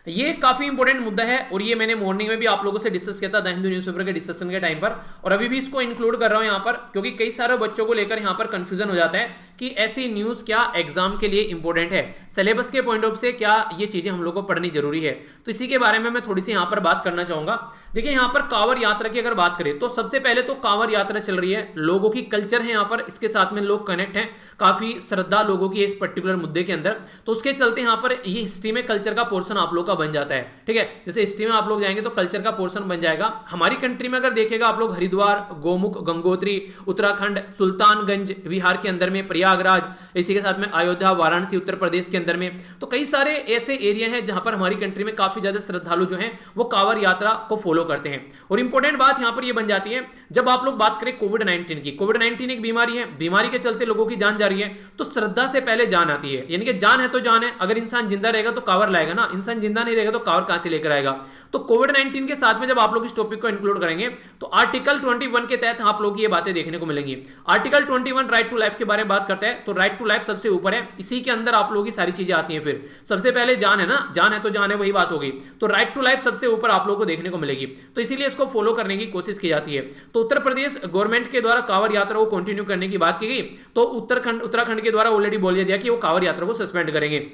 ये काफी इंपॉर्टेंट मुद्दा है और ये मैंने मॉर्निंग में भी आप लोगों से डिस्कस किया था द हिंदू न्यूज़पेपर के डिस्कशन के टाइम पर, और अभी भी इसको इंक्लूड कर रहा हूं यहां पर, क्योंकि कई सारे बच्चों को लेकर यहां पर कंफ्यूजन हो जाता है कि ऐसी न्यूज क्या एग्जाम के लिए इंपॉर्टेंट है, सिलेबस के पॉइंट ऑफ से क्या ये चीजें हम लोग को पढ़नी जरूरी है। तो इसी के बारे में मैं थोड़ी सी यहां पर बात करना चाहूंगा। देखिए यहां पर कांवड़ यात्रा की अगर बात करें तो सबसे पहले तो कांवड़ यात्रा चल रही है, लोगों की कल्चर है यहां पर, इसके साथ में लोग कनेक्ट हैं, काफी श्रद्धा लोगों की है इस पर्टिकुलर मुद्दे के अंदर, तो उसके चलते यहां पर ये हिस्ट्री में कल्चर का पोर्शन आप लोग का बन जाता है, ठीक है। जैसे हिस्ट्री में आप लोग जाएंगे तो कल्चर का पोर्शन बन जाएगा। हमारी कंट्री में अगर देखेगा आप लोग हरिद्वार, गोमुख, गंगोत्री, उत्तराखंड, सुल्तानगंज बिहार के अंदर में, प्रयागराज, इसी के साथ में अयोध्या, वाराणसी उत्तर प्रदेश के अंदर में, तो कई सारे ऐसे एरिया हैं जहां पर हमारी कंट्री में काफी ज्यादा श्रद्धालु जो हैं वो कांवड़ यात्रा को फॉलो करते हैं। और इंपॉर्टेंट बात यहां पर ये बन जाती है, जब आप लोग बात करें कोविड-19 की, कोविड-19 एक बीमारी है, बीमारी के चलते लोगों की जान जा रही है, तो श्रद्धा से पहले जान आती है, यानी कि जान है तो जान है, अगर इंसान जिंदा रहेगा तो कांवड़ लाएगा ना, इंसान जिंदा नहीं रहेगा तो कांवड़ कहां से लेकर आएगा। तो कोविड-19 के साथ में जब आप लोग इस टॉपिक को इंक्लूड करेंगे तो आर्टिकल 21 के तहत आप लोग ये बातें देखने को मिलेंगी। आर्टिकल 21 राइट टू लाइफ के बारे में बात करता है, तो राइट टू लाइफ सबसे ऊपर है, इसी के अंदर आप लोगों की सारी चीजें आती हैं। फिर सबसे पहले जान है ना, जान है तो जान है, वही बात होगी, तो राइट टू लाइफ सबसे ऊपर आप लोगों को देखने को मिलेगी, तो इसीलिए इसको फॉलो करने की कोशिश की जाती है। तो उत्तर प्रदेश गवर्नमेंट के द्वारा कांवड़ यात्रा को कंटिन्यू करने की बात की गई, तो उत्तराखंड के द्वारा ऑलरेडी बोल दिया कि वो कांवड़ यात्रा को सस्पेंड करेंगे,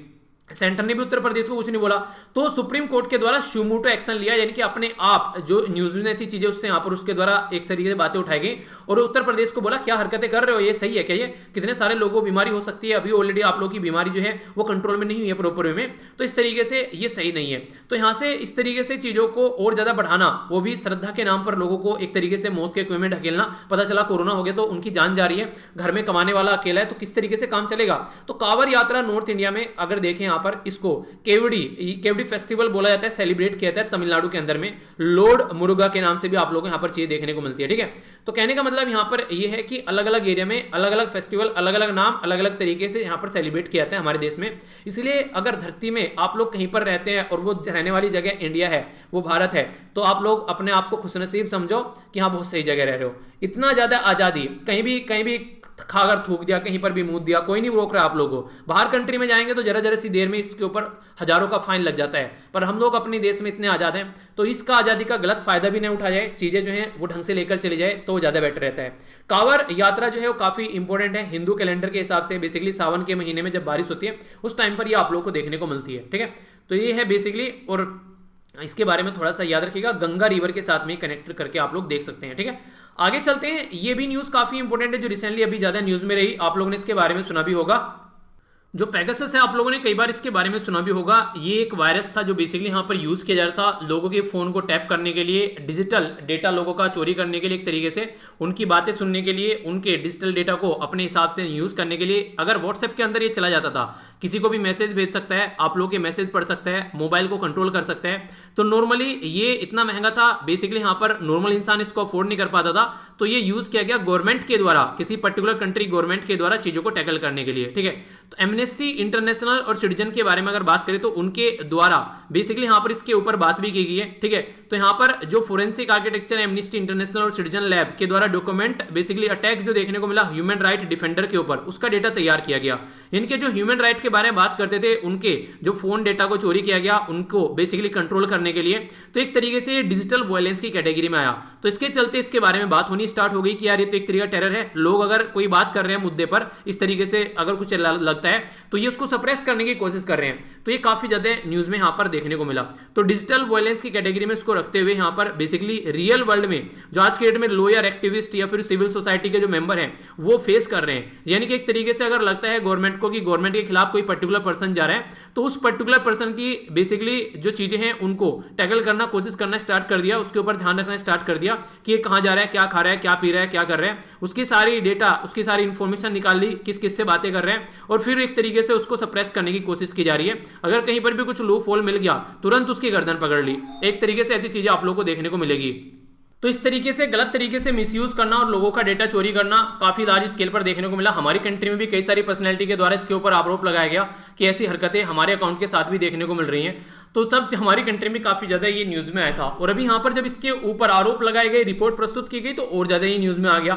सेंटर ने भी उत्तर प्रदेश को कुछ नहीं बोला। तो सुप्रीम कोर्ट के द्वारा सुमोटो एक्शन लिया, यानी कि अपने आप जो न्यूज में थी चीजें उससे यहां पर उसके द्वारा एक तरीके से बातें उठाई गई और उत्तर प्रदेश को बोला क्या हरकतें कर रहे हो, ये सही है क्या, ये कितने सारे लोगों को बीमारी हो सकती है, अभी ऑलरेडी आप लोगों की बीमारी जो है वो कंट्रोल में नहीं हुई है प्रॉपर वे में, तो इस तरीके से ये सही नहीं है। तो यहां से इस तरीके से चीजों को और ज्यादा बढ़ाना, वो भी श्रद्धा के नाम पर लोगों को एक तरीके से मौत के कुएं में ढकेलना, पता चला कोरोना हो गया तो उनकी जान जा रही है, घर में कमाने वाला अकेला है, तो किस तरीके से काम चलेगा। तो कांवड़ यात्रा नॉर्थ इंडिया में अगर देखें यहां पर इसको केवड़ी फेस्टिवल बोला जाता है, सेलिब्रेट किया जाता है तमिलनाडु के अंदर में, लॉर्ड मुरुगा के नाम से भी आप लोगों को यहां पर चीज देखने को मिलती है, ठीक है। तो कहने का मतलब यहां पर यह है कि अलग अलग एरिया में अलग अलग फेस्टिवल, अलग अलग नाम, अलग अलग तरीके से यहां पर सेलिब्रेट किया जाता है हमारे देश में। इसलिए अगर धरती में आप लोग कहीं पर रहते हैं और वो रहने वाली जगह इंडिया है, वो भारत है, तो आप लोग अपने आप को खुशनसीब समझो कि हाँ बहुत सही जगह रह रहे हो। इतना ज्यादा आजादी, कहीं भी खाकर थूक दिया, कहीं पर भी मुंह दिया, कोई नहीं रोक रहा आप लोगों को। बाहर कंट्री में जाएंगे तो जरा सी देर में इसके ऊपर हजारों का फाइन लग जाता है, पर हम लोग अपने देश में इतने आजाद हैं, तो इसका आजादी का गलत फायदा भी नहीं उठाया जाए, चीजें जो हैं वो ढंग से लेकर चली जाए तो ज्यादा बेटर रहता है। कांवड़ यात्रा जो है वो काफी इंपॉर्टेंट है हिंदू कैलेंडर के हिसाब से, बेसिकली सावन के महीने में जब बारिश होती है उस टाइम पर ये आप लोग को देखने को मिलती है, ठीक है। तो ये है बेसिकली, और इसके बारे में थोड़ा सा याद रखिएगा, गंगा रिवर के साथ में कनेक्ट करके आप लोग देख सकते हैं। ठीक है, आगे चलते हैं। ये भी न्यूज काफी इंपॉर्टेंट है जो रिसेंटली अभी ज्यादा न्यूज में रही, आप लोगों ने इसके बारे में सुना भी होगा। जो पेगासस है, आप लोगों ने कई बार इसके बारे में सुना भी होगा। ये एक वायरस था जो बेसिकली यहाँ पर यूज किया जा रहा था लोगों के फोन को टैप करने के लिए, डिजिटल डेटा लोगों का चोरी करने के लिए, एक तरीके से उनकी बातें सुनने के लिए, उनके डिजिटल डेटा को अपने हिसाब से यूज करने के लिए। अगर व्हाट्सएप के अंदर ये चला जाता था, किसी को भी मैसेज भेज सकता है, आप लोग के मैसेज पढ़ सकता है, मोबाइल को कंट्रोल कर सकते हैं। तो नॉर्मली ये इतना महंगा था, बेसिकली यहाँ पर नॉर्मल इंसान इसको अफोर्ड नहीं कर पाता था। तो ये यूज किया गया गवर्नमेंट के द्वारा, किसी पर्टिकुलर कंट्री गवर्नमेंट के द्वारा चीजों को टैकल करने के लिए। ठीक है, तो एमनेस्टी इंटरनेशनल और सिटीजन के बारे में अगर बात करें तो उनके द्वारा बेसिकली यहां पर इसके ऊपर बात भी की गई है। ठीक है, तो यहां पर जो फोरेंसिक आर्किटेक्चर एमनेस्टी इंटरनेशनल और सिटीजन लैब के द्वारा डॉक्यूमेंट बेसिकली अटैक जो देखने को मिला ह्यूमन राइट डिफेंडर के ऊपर, उसका डेटा तैयार किया गया। इनके जो ह्यूमन राइट के बारे में बात करते थे, उनके जो फोन डेटा को चोरी किया गया, उनको बेसिकली कंट्रोल करने के लिए, तो एक तरीके से डिजिटल वायलेंस की कैटेगरी में आया। तो इसके चलते इसके बारे में बात होनी स्टार्ट हो गई कि यार ये तो एक तरीका टेरर है। लोग अगर कोई बात कर रहे हैं मुद्दे पर, इस तरीके से अगर कुछ लगता है तो ये उसको सप्रेस करने की कोशिश कर रहे हैं। तो ये काफी ज्यादा न्यूज में यहां पर देखने को मिला। तो डिजिटल वायलेंस की कैटेगरी में इसको रखते हुए यहां पर बेसिकली रियल वर्ल्ड में जो आज के डेट में लॉयर, एक्टिविस्ट या फिर सिविल सोसाइटी के जो मेंबर हैं वो फेस कर रहे हैं। यानी कि एक तरीके से अगर लगता है गवर्नमेंट को कि गवर्नमेंट के खिलाफ कोई पर्टिकुलर पर्सन जा रहा है, तो उस पर्टिकुलर पर्सन की बेसिकली जो चीजें हैं उनको टैकल करना, कोशिश करना स्टार्ट कर दिया, उसके ऊपर ध्यान रखना स्टार्ट कर दिया कि ये कहां जा रहा है, क्या खा रहा है, क्या पी रहा है, क्या कर रहा है, उसकी सारी डेटा, उसकी सारी इंफॉर्मेशन निकाल ली, किस किस से बातें कर रहे हैं, और फिर एक तरीके से उसको सप्रेस करने की कोशिश की जा रही है। अगर कहीं पर भी कुछ लूप होल मिल गया, तुरंत उसकी गर्दन पकड़ ली। एक तरीके से ऐसी चीजें आप लोगों को देखने को मिलेगी। तो इस तरीके से गलत तरीके से मिसयूज करना और लोगों का डेटा चोरी करना काफी लार्ज स्केल पर देखने को मिला। हमारी कंट्री में भी कई सारी पर्सनैलिटी के द्वारा इसके ऊपर आरोप लगाया गया कि ऐसी हरकतें हमारे अकाउंट के साथ भी देखने को मिल रही हैं। तो तब हमारी कंट्री में काफी ज्यादा ये न्यूज में आया था, और अभी यहाँ पर जब इसके ऊपर आरोप लगाए गए, रिपोर्ट प्रस्तुत की गई, तो और ज्यादा ये न्यूज में आ गया।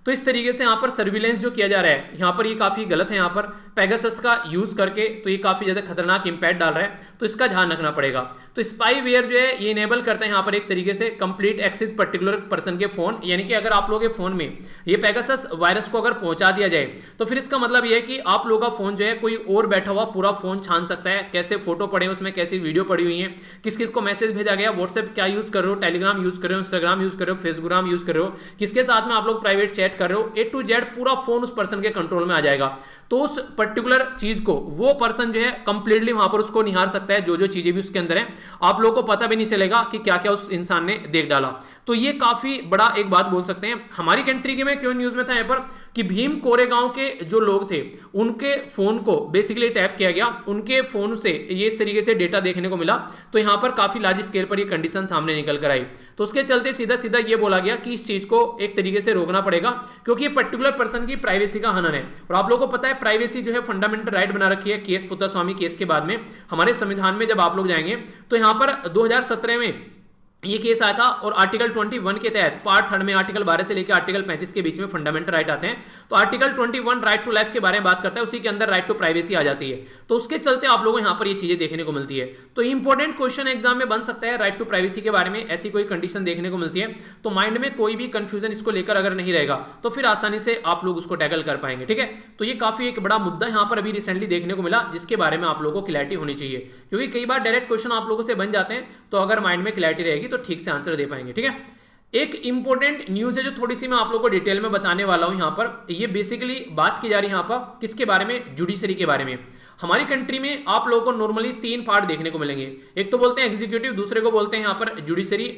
तो इस तरीके से यहाँ पर सर्विलेंस जो किया जा रहा है, यहाँ पर ये काफी गलत है। यहाँ पर पेगासस का यूज करके तो ये काफी ज्यादा खतरनाक इंपैक्ट डाल रहा है, तो इसका ध्यान रखना पड़ेगा। तो स्पाईवेयर जो है ये इनेबल करता है यहाँ पर एक तरीके से कंप्लीट एक्सेस पर्टिकुलर पर्सन के फोन, यानी कि अगर आप लोगों के फोन में ये पेगासस वायरस को अगर पहुंचा दिया जाए, तो फिर इसका मतलब ये है कि आप लोगों का फोन जो है कोई और बैठा हुआ पूरा फोन छान सकता है। कैसे फोटो पड़े उसमें, कैसी वीडियो पड़ी हुई है, किस किस को मैसेज भेजा गया, व्हाट्सएप क्या यूज कर रहे हो, टेलीग्राम यूज कर रहे हो, इंस्टाग्राम यूज कर रहे हो, फेसबुक यूज कर रहे हो, किसके साथ में आप लोग प्राइवेट चैट कर रहे हो, ए टू जेड पूरा फोन उस पर्सन के कंट्रोल में आ जाएगा। तो उस पर्टिकुलर चीज को वो पर्सन जो है कंप्लीटली वहां पर उसको निहार सकता है, जो जो चीजें भी उसके अंदर है, आप लोगों को पता भी नहीं चलेगा कि क्या क्या उस इंसान ने देख डाला। तो ये काफी बड़ा एक बात बोल सकते हैं। हमारी कंट्री के में क्यों न्यूज में था यहाँ पर कि भीम कोरेगांव के जो लोग थे, उनके फोन को बेसिकली टैप किया गया, उनके फोन से ये इस तरीके से डेटा देखने को मिला। तो यहां पर काफी लार्ज स्केल पर ये कंडीशन सामने निकल कर आई। तो उसके चलते सीधा सीधा ये बोला गया कि इस चीज को एक तरीके से रोकना पड़ेगा, क्योंकि ये पर्टिकुलर पर्सन की प्राइवेसी का हनन है। और आप लोगों को पता है प्राइवेसी जो है फंडामेंटल राइट बना रखी है। केएस पुत्तस्वामी केस के बाद में हमारे संविधान में जब आप लोग जाएंगे तो यहां पर 2017 में ये केस आया था, और आर्टिकल 21 के तहत पार्ट 3 में आर्टिकल 12 से लेकर आर्टिकल 35 के बीच में फंडामेंटल राइट आते हैं। तो आर्टिकल 21 राइट टू लाइफ के बारे में बात करता है, उसी के अंदर राइट टू प्राइवेसी आ जाती है। तो उसके चलते आप लोगों को यहाँ पर ये चीजें देखने को मिलती है। तो इंपॉर्टेंट क्वेश्चन एग्जाम में बन सकता है राइट टू प्राइवेसी के बारे में, ऐसी कोई कंडीशन देखने को मिलती है। तो माइंड में कोई भी कंफ्यूजन इसको लेकर अगर नहीं रहेगा, तो फिर आसानी से आप लोग उसको टैकल कर पाएंगे। ठीक है, तो ये काफी एक बड़ा मुद्दा यहाँ पर अभी रिसेंटली देखने को मिला, जिसके बारे में आप लोगों को क्लैरिटी होनी चाहिए, क्योंकि कई बार डायरेक्ट क्वेश्चन आप लोगों से बन जाते हैं। तो अगर माइंड में क्लैरिटी रहेगी तो ठीक से आंसर दे पाएंगे। ठीक है, एक इंपॉर्टेंट न्यूज है जो थोड़ी सी मैं आप लोगों को डिटेल में बताने वाला हूं। यहां पर ये बेसिकली बात की जा रही है यहां पर किसके बारे में, जुडिशरी के बारे में। हमारी कंट्री में आप लोगों को नॉर्मली 3 पार्ट देखने को मिलेंगे। एक तो बोलते हैं एग्जीक्यूटिव, दूसरे को बोलते हैं यहां पर जुडिशरी,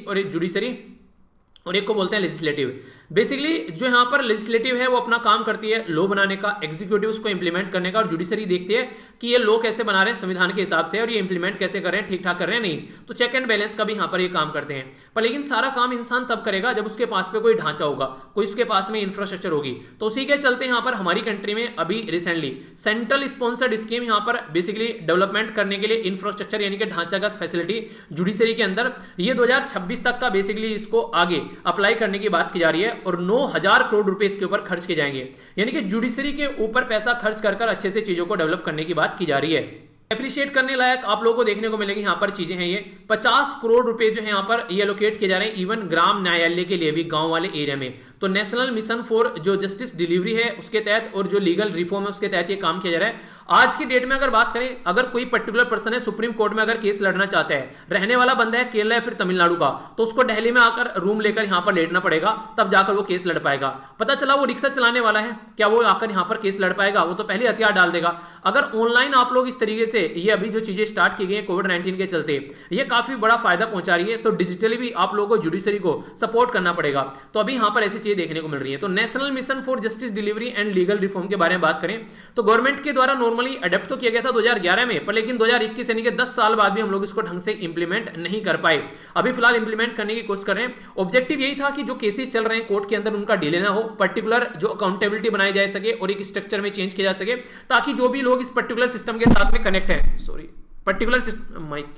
और एक को बोलते हैं लेजिस्लेटिव। बेसिकली जो यहां पर लेजिस्लेटिव है वो अपना काम करती है लॉ बनाने का, एग्जीक्यूटिव उसको इंप्लीमेंट करने का, और जुडिशरी देखती है कि ये लॉ कैसे बना रहे हैं संविधान के हिसाब से, और ये इंप्लीमेंट कैसे कर रहे हैं, ठीक ठाक कर रहे हैं नहीं। तो चेक एंड बैलेंस का भी यहां पर ये काम करते हैं। पर लेकिन सारा काम इंसान तब करेगा जब उसके पास पे कोई ढांचा होगा, कोई उसके पास में इंफ्रास्ट्रक्चर होगी। तो उसी के चलते यहां पर हमारी कंट्री में अभी रिसेंटली सेंट्रल स्पॉन्सर्ड स्कीम यहां पर बेसिकली डेवलपमेंट करने के लिए इंफ्रास्ट्रक्चर यानी कि ढांचागत फैसिलिटी जुडिशरी के अंदर, ये 2026 तक का बेसिकली इसको आगे अप्लाई करने की बात की जा रही है, और 9,000 करोड़ रुपए इसके ऊपर खर्च किए जाएंगे। यानी कि जुडिशरी के ऊपर पैसा खर्च कर अच्छे से चीजों को डेवलप करने की बात की जा रही है। एप्रिशिएट करने लायक आप लोगों को देखने को मिलेंगे यहाँ पर चीजें हैं। ये 50 करोड़ रुपए जो है यहाँ पर ये एलोकेट किए जा रहे हैं इवन ग्राम न्यायालय के लिए भी गांव वाले एरिया में। तो नेशनल मिशन फॉर जो जस्टिस डिलीवरी है उसके तहत, और जो लीगल रिफॉर्म है उसके तहत ये काम किया जा रहा है। आज की डेट में अगर बात करें, अगर कोई पर्टिकुलर पर्सन है सुप्रीम कोर्ट में अगर केस लड़ना चाहता है, रहने वाला बंदा है केरला या फिर तमिलनाडु का, तो उसको दिल्ली में आकर रूम लेकर यहां पर लेटना पड़ेगा, तब जाकर वो केस लड़ पाएगा। पता चला वो रिक्शा चलाने वाला है, क्या वो आकर यहां पर केस लड़ पाएगा? वो तो पहले हथियार डाल देगा। अगर ऑनलाइन आप लोग इस तरीके से, ये अभी जो चीजें स्टार्ट की गई है कोविड-19 के चलते, ये काफी बड़ा फायदा पहुंचा रही है, तो डिजिटली भी आप लोगों को जुडिशरी को सपोर्ट करना पड़ेगा। तो अभी यहां पर ऐसी चीजें देखने को मिल रही है। तो national mission for justice delivery and legal reform के बारे में बात करें तो गवर्नमेंट के द्वारा नॉर्मली अडेप्ट तो किया गया था 2011 में, पर लेकिन 2021 यानी कि 10 साल बाद भी हम लोग इसको ढंग से इंप्लीमेंट नहीं कर पाए। अभी फिलहाल इंप्लीमेंट करने की कोशिश कर रहे हैं। ऑब्जेक्टिव यही था कि जो केसेस चल रहे हैं कोर्ट के अंदर उनका डिले ना हो, पर्टिकुलर जो अकाउंटेबिलिटी बनाई जा सके और एक स्ट्रक्चर में चेंज किया जा सके, ताकि जो भी लोग इस पर्टिकुलर सिस्टम के साथ में कनेक्ट है, सॉरी पर्टिकुलर सिस्टम माइक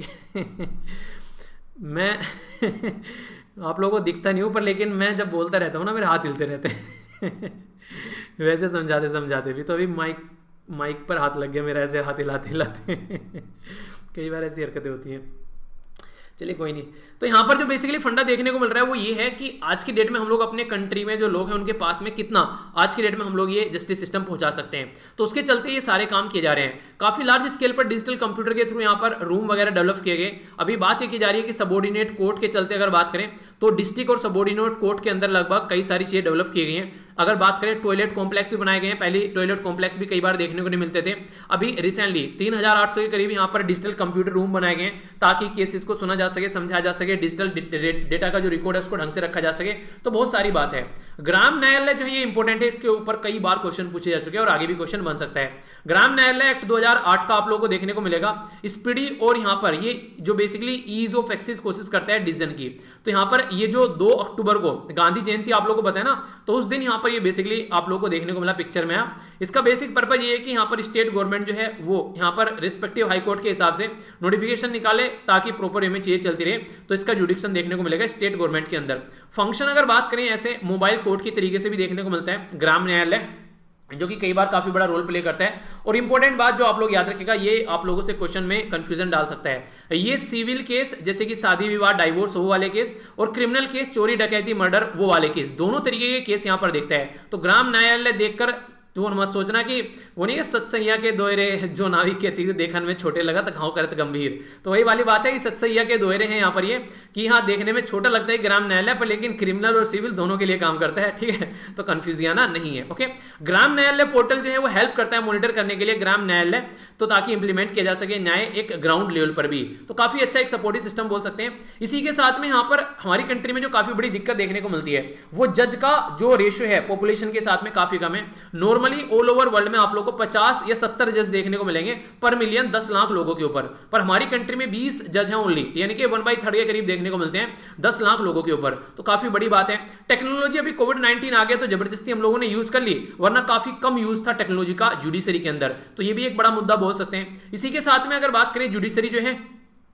मैं आप लोगों को दिखता नहीं हूं, पर लेकिन मैं जब बोलता रहता हूं ना मेरे हाथ हिलते रहते हैं वैसे समझाते समझाते भी, तो अभी माइक पर हाथ लग गया मेरा, ऐसे हाथ हिलाते हिलाते कई बार ऐसी हरकतें होती हैं। चलिए कोई नहीं। तो यहाँ पर जो बेसिकली फंडा देखने को मिल रहा है वो ये है कि आज की डेट में हम लोग अपने कंट्री में जो लोग हैं उनके पास में कितना आज की डेट में हम लोग ये जस्टिस सिस्टम पहुंचा सकते हैं, तो उसके चलते ये सारे काम किए जा रहे हैं। काफी लार्ज स्केल पर डिजिटल कंप्यूटर के थ्रू यहाँ पर रूम वगैरह डेवलप किए गए। अभी बात ये की जा रही है कि सबॉर्डिनेट कोर्ट के चलते अगर बात करें तो डिस्ट्रिक्ट और सबॉर्डिनेट कोर्ट के अंदर लगभग कई सारी चीजें डेवलप की गई हैं। अगर बात करें टॉयलेट कॉम्प्लेक्स भी बनाए गए हैं, पहले टॉयलेट कॉम्प्लेक्स भी कई बार देखने को नहीं मिलते थे। अभी रिसेंटली 3800 के करीब यहाँ पर डिजिटल कंप्यूटर रूम बनाए गए हैं, ताकि केसेस को सुना जा सके, समझा जा सके, डिजिटल डेटा का जो रिकॉर्ड है उसको ढंग से रखा जा सके। तो बहुत सारी बात है। ग्राम न्यायालय जो है ये इंपॉर्टेंट है, इसके ऊपर कई बार क्वेश्चन पूछे जा चुके हैं और आगे भी क्वेश्चन बन सकता है। ग्राम न्यायालय एक्ट 2008 का आप लोगों को देखने को मिलेगा। स्पीडी और यहाँ पर ये जो बेसिकली ईज ऑफ एक्सेस कोशिश करता है डिसीजन की। तो यहाँ पर ये जो 2 अक्टूबर को गांधी जयंती आप लोगों को पता है ना, तो उस दिन यहाँ पर ये बेसिकली आप लोगों को देखने को मिला पिक्चर में। इसका बेसिक पर्पज ये है कि यहाँ पर स्टेट गवर्नमेंट जो है वो यहाँ पर रिस्पेक्टिव हाई कोर्ट के हिसाब से नोटिफिकेशन निकाले, ताकि प्रॉपर वे में चीजें चलती रहे। तो इसका जुडिक्शन देखने को मिलेगा स्टेट गवर्नमेंट के अंदर। फंक्शन अगर बात करें ऐसे मोबाइल कोर्ट की तरीके से भी देखने को मिलता है ग्राम न्यायालय, जो कि कई बार काफी बड़ा रोल प्ले करता है। और इंपॉर्टेंट बात जो आप लोग याद रखिएगा, ये आप लोगों से क्वेश्चन में कंफ्यूजन डाल सकता है। ये सिविल केस जैसे कि शादी विवाह डाइवोर्स वो वाले केस, और क्रिमिनल केस चोरी डकैती मर्डर वो वाले केस, दोनों तरीके के केस यहां पर देखता है। तो ग्राम न्यायालय देखकर तो मत सोचना कि वो नहीं है सतसैया के दोहरे जो नाविक के तीर देखन में छोटे लगा तो घाव करत गंभीर। तो वही वाली बात है कि सतसैया के दोहरे हैं यहाँ पर ये, कि हाँ देखने में छोटा लगता है ग्राम न्यायालय पर, लेकिन क्रिमिनल और सिविल दोनों के लिए काम करता है। ठीक है, तो कंफ्यूजियाना नहीं है। ओके, ग्राम न्यायालय पोर्टल जो है वो हेल्प करता है मॉनिटर करने के लिए ग्राम न्यायालय, तो ताकि इंप्लीमेंट किया जा सके न्याय एक ग्राउंड लेवल पर भी। तो काफी अच्छा एक सपोर्टिव सिस्टम बोल सकते हैं। इसी के साथ में यहाँ पर हमारी कंट्री में जो काफी बड़ी दिक्कत देखने को मिलती है वो जज का जो रेशियो है पॉपुलेशन के साथ में काफी कम है। नॉर्मली ऑल ओवर वर्ल्ड में आप लोगों को 50 या 70 जज देखने को मिलेंगे पर मिलियन 10 लाख लोगों के ऊपर, पर हमारी कंट्री में 20 जज हैं ओनली, यानी कि 1/3 के करीब देखने को मिलते हैं 10 लाख लोगों के ऊपर। तो काफी बड़ी बात है। टेक्नोलॉजी अभी कोविड-19 आ गया तो जबरदस्ती हम लोगों ने यूज कर ली, वरना काफी कम यूज था टेक्नोलॉजी का जुडिशरी के अंदर। तो ये भी एक बड़ा मुद्दा बोल सकते हैं। इसी के साथ में अगर बात करें जुडिशरी जो है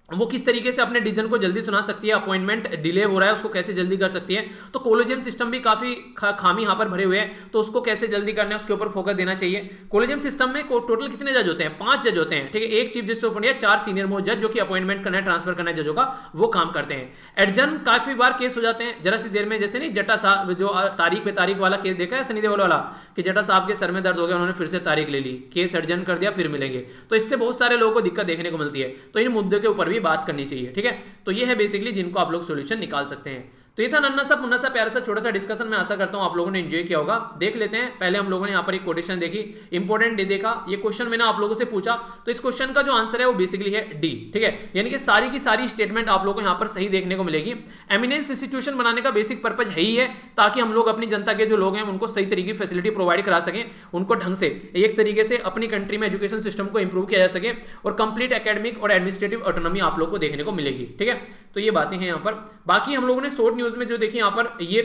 वो किस तरीके से अपने डिसीजन को जल्दी सुना सकती है, अपॉइंटमेंट डिले हो रहा है उसको कैसे जल्दी कर सकती है। तो कॉलेजियम सिस्टम भी काफी खामी यहाँ पर भरे हुए हैं, तो उसको कैसे जल्दी करना है उसके ऊपर फोकस देना चाहिए। कॉलेजियम सिस्टम में टोटल कितने जज होते हैं? 5 जज होते हैं। ठीक है, एक chief justice of India, 4 senior most जज जो कि अपॉइंटमेंट करना है, ट्रांसफर करना है जजों का, वो काम करते हैं। एडजर्न काफी बार केस हो जाते हैं जरा सी देर में, जैसे नहीं जटा साहब जो तारीख पे तारीख वाला केस देखा है सनी देओल वाला, कि जटा साहब के सर में दर्द हो गया, उन्होंने फिर से तारीख ले ली, केस एडजर्न कर दिया, फिर मिलेंगे। तो इससे बहुत सारे लोगों को दिक्कत देखने को मिलती है। तो इन मुद्दों के ऊपर भी बात करनी चाहिए। ठीक है, तो ये है बेसिकली जिनको आप लोग सॉल्यूशन निकाल सकते हैं। तो ये था नन्ना सा मुन्ना सा प्यारा सा छोटा सा डिस्कशन। मैं आशा करता हूं आप लोगों ने एंजॉय किया होगा। देख लेते हैं, पहले हम लोगों ने यहाँ पर एक कोटेशन देखी, इंपॉर्टेंट डे देखा। ये क्वेश्चन मैंने आप लोगों से पूछा, तो इस क्वेश्चन का जो आंसर है वो बेसिकली है डी। ठीक है, यानी कि सारी की सारी स्टेटमेंट आप लोगों को यहाँ पर सही देखने को मिलेगी। एमिनेंस इंस्टीट्यूशन बनाने का बेसिक पर्पज है ही है ताकि हम लोग अपनी जनता के जो लोग हैं उनको सही तरीके की फैसिलिटी प्रोवाइड करा सकें, उनको ढंग से एक तरीके से अपनी कंट्री में एजुकेशन सिस्टम को इंप्रूव किया जा सके, और कंप्लीट एकेडमिक और एडमिनिस्ट्रेटिव ऑटोनॉमी आप लोग को देखने को मिलेगी। ठीक है, तो ये बातें हैं यहाँ पर। बाकी हम लोगों ने शॉर्ट न्यूज में जो देखी यहाँ पर, ये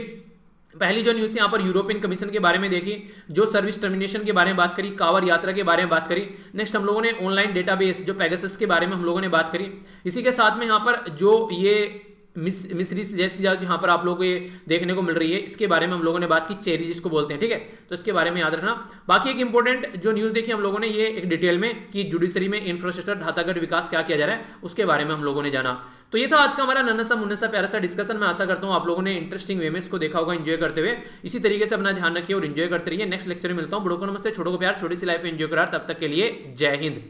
पहली जो न्यूज थी यहाँ पर यूरोपियन कमीशन के बारे में देखी, जो सर्विस टर्मिनेशन के बारे में बात करी, कांवर यात्रा के बारे में बात करी। नेक्स्ट हम लोगों ने ऑनलाइन डेटाबेस जो पेगासस के बारे में हम लोगों ने बात करी। इसी के साथ में यहाँ पर जो ये मिस्री जैसी यहाँ पर आप लोगों को ये देखने को मिल रही है, इसके बारे में हम लोगों ने बात की, चेरी जिसको बोलते हैं, ठीक है। तो इसके बारे में याद रखना। बाकी एक इंपॉर्टेंट जो न्यूज़ देखी हम लोगों ने ये एक डिटेल में कि जुडिशरी में इंफ्रास्ट्रक्चर ढांचागत विकास क्या किया जा रहा है, उसके बारे में हम लोगों ने जाना। तो ये था आज का हमारा नन्हा सा मुन्ना सा प्यारा सा डिस्कशन। मैं आशा करता हूँ आप लोगों ने इंटरेस्टिंग वे में इसको देखा होगा एंजॉय करते हुए। इसी तरीके से अपना ध्यान रखिए और एंजॉय करते रहिए। नेक्स्ट लेक्चर में मिलता हूँ। बड़ों को नमस्ते, छोटों को प्यार, छोटी सी लाइफ एंजॉय करा। तब तक के लिए जय हिंद।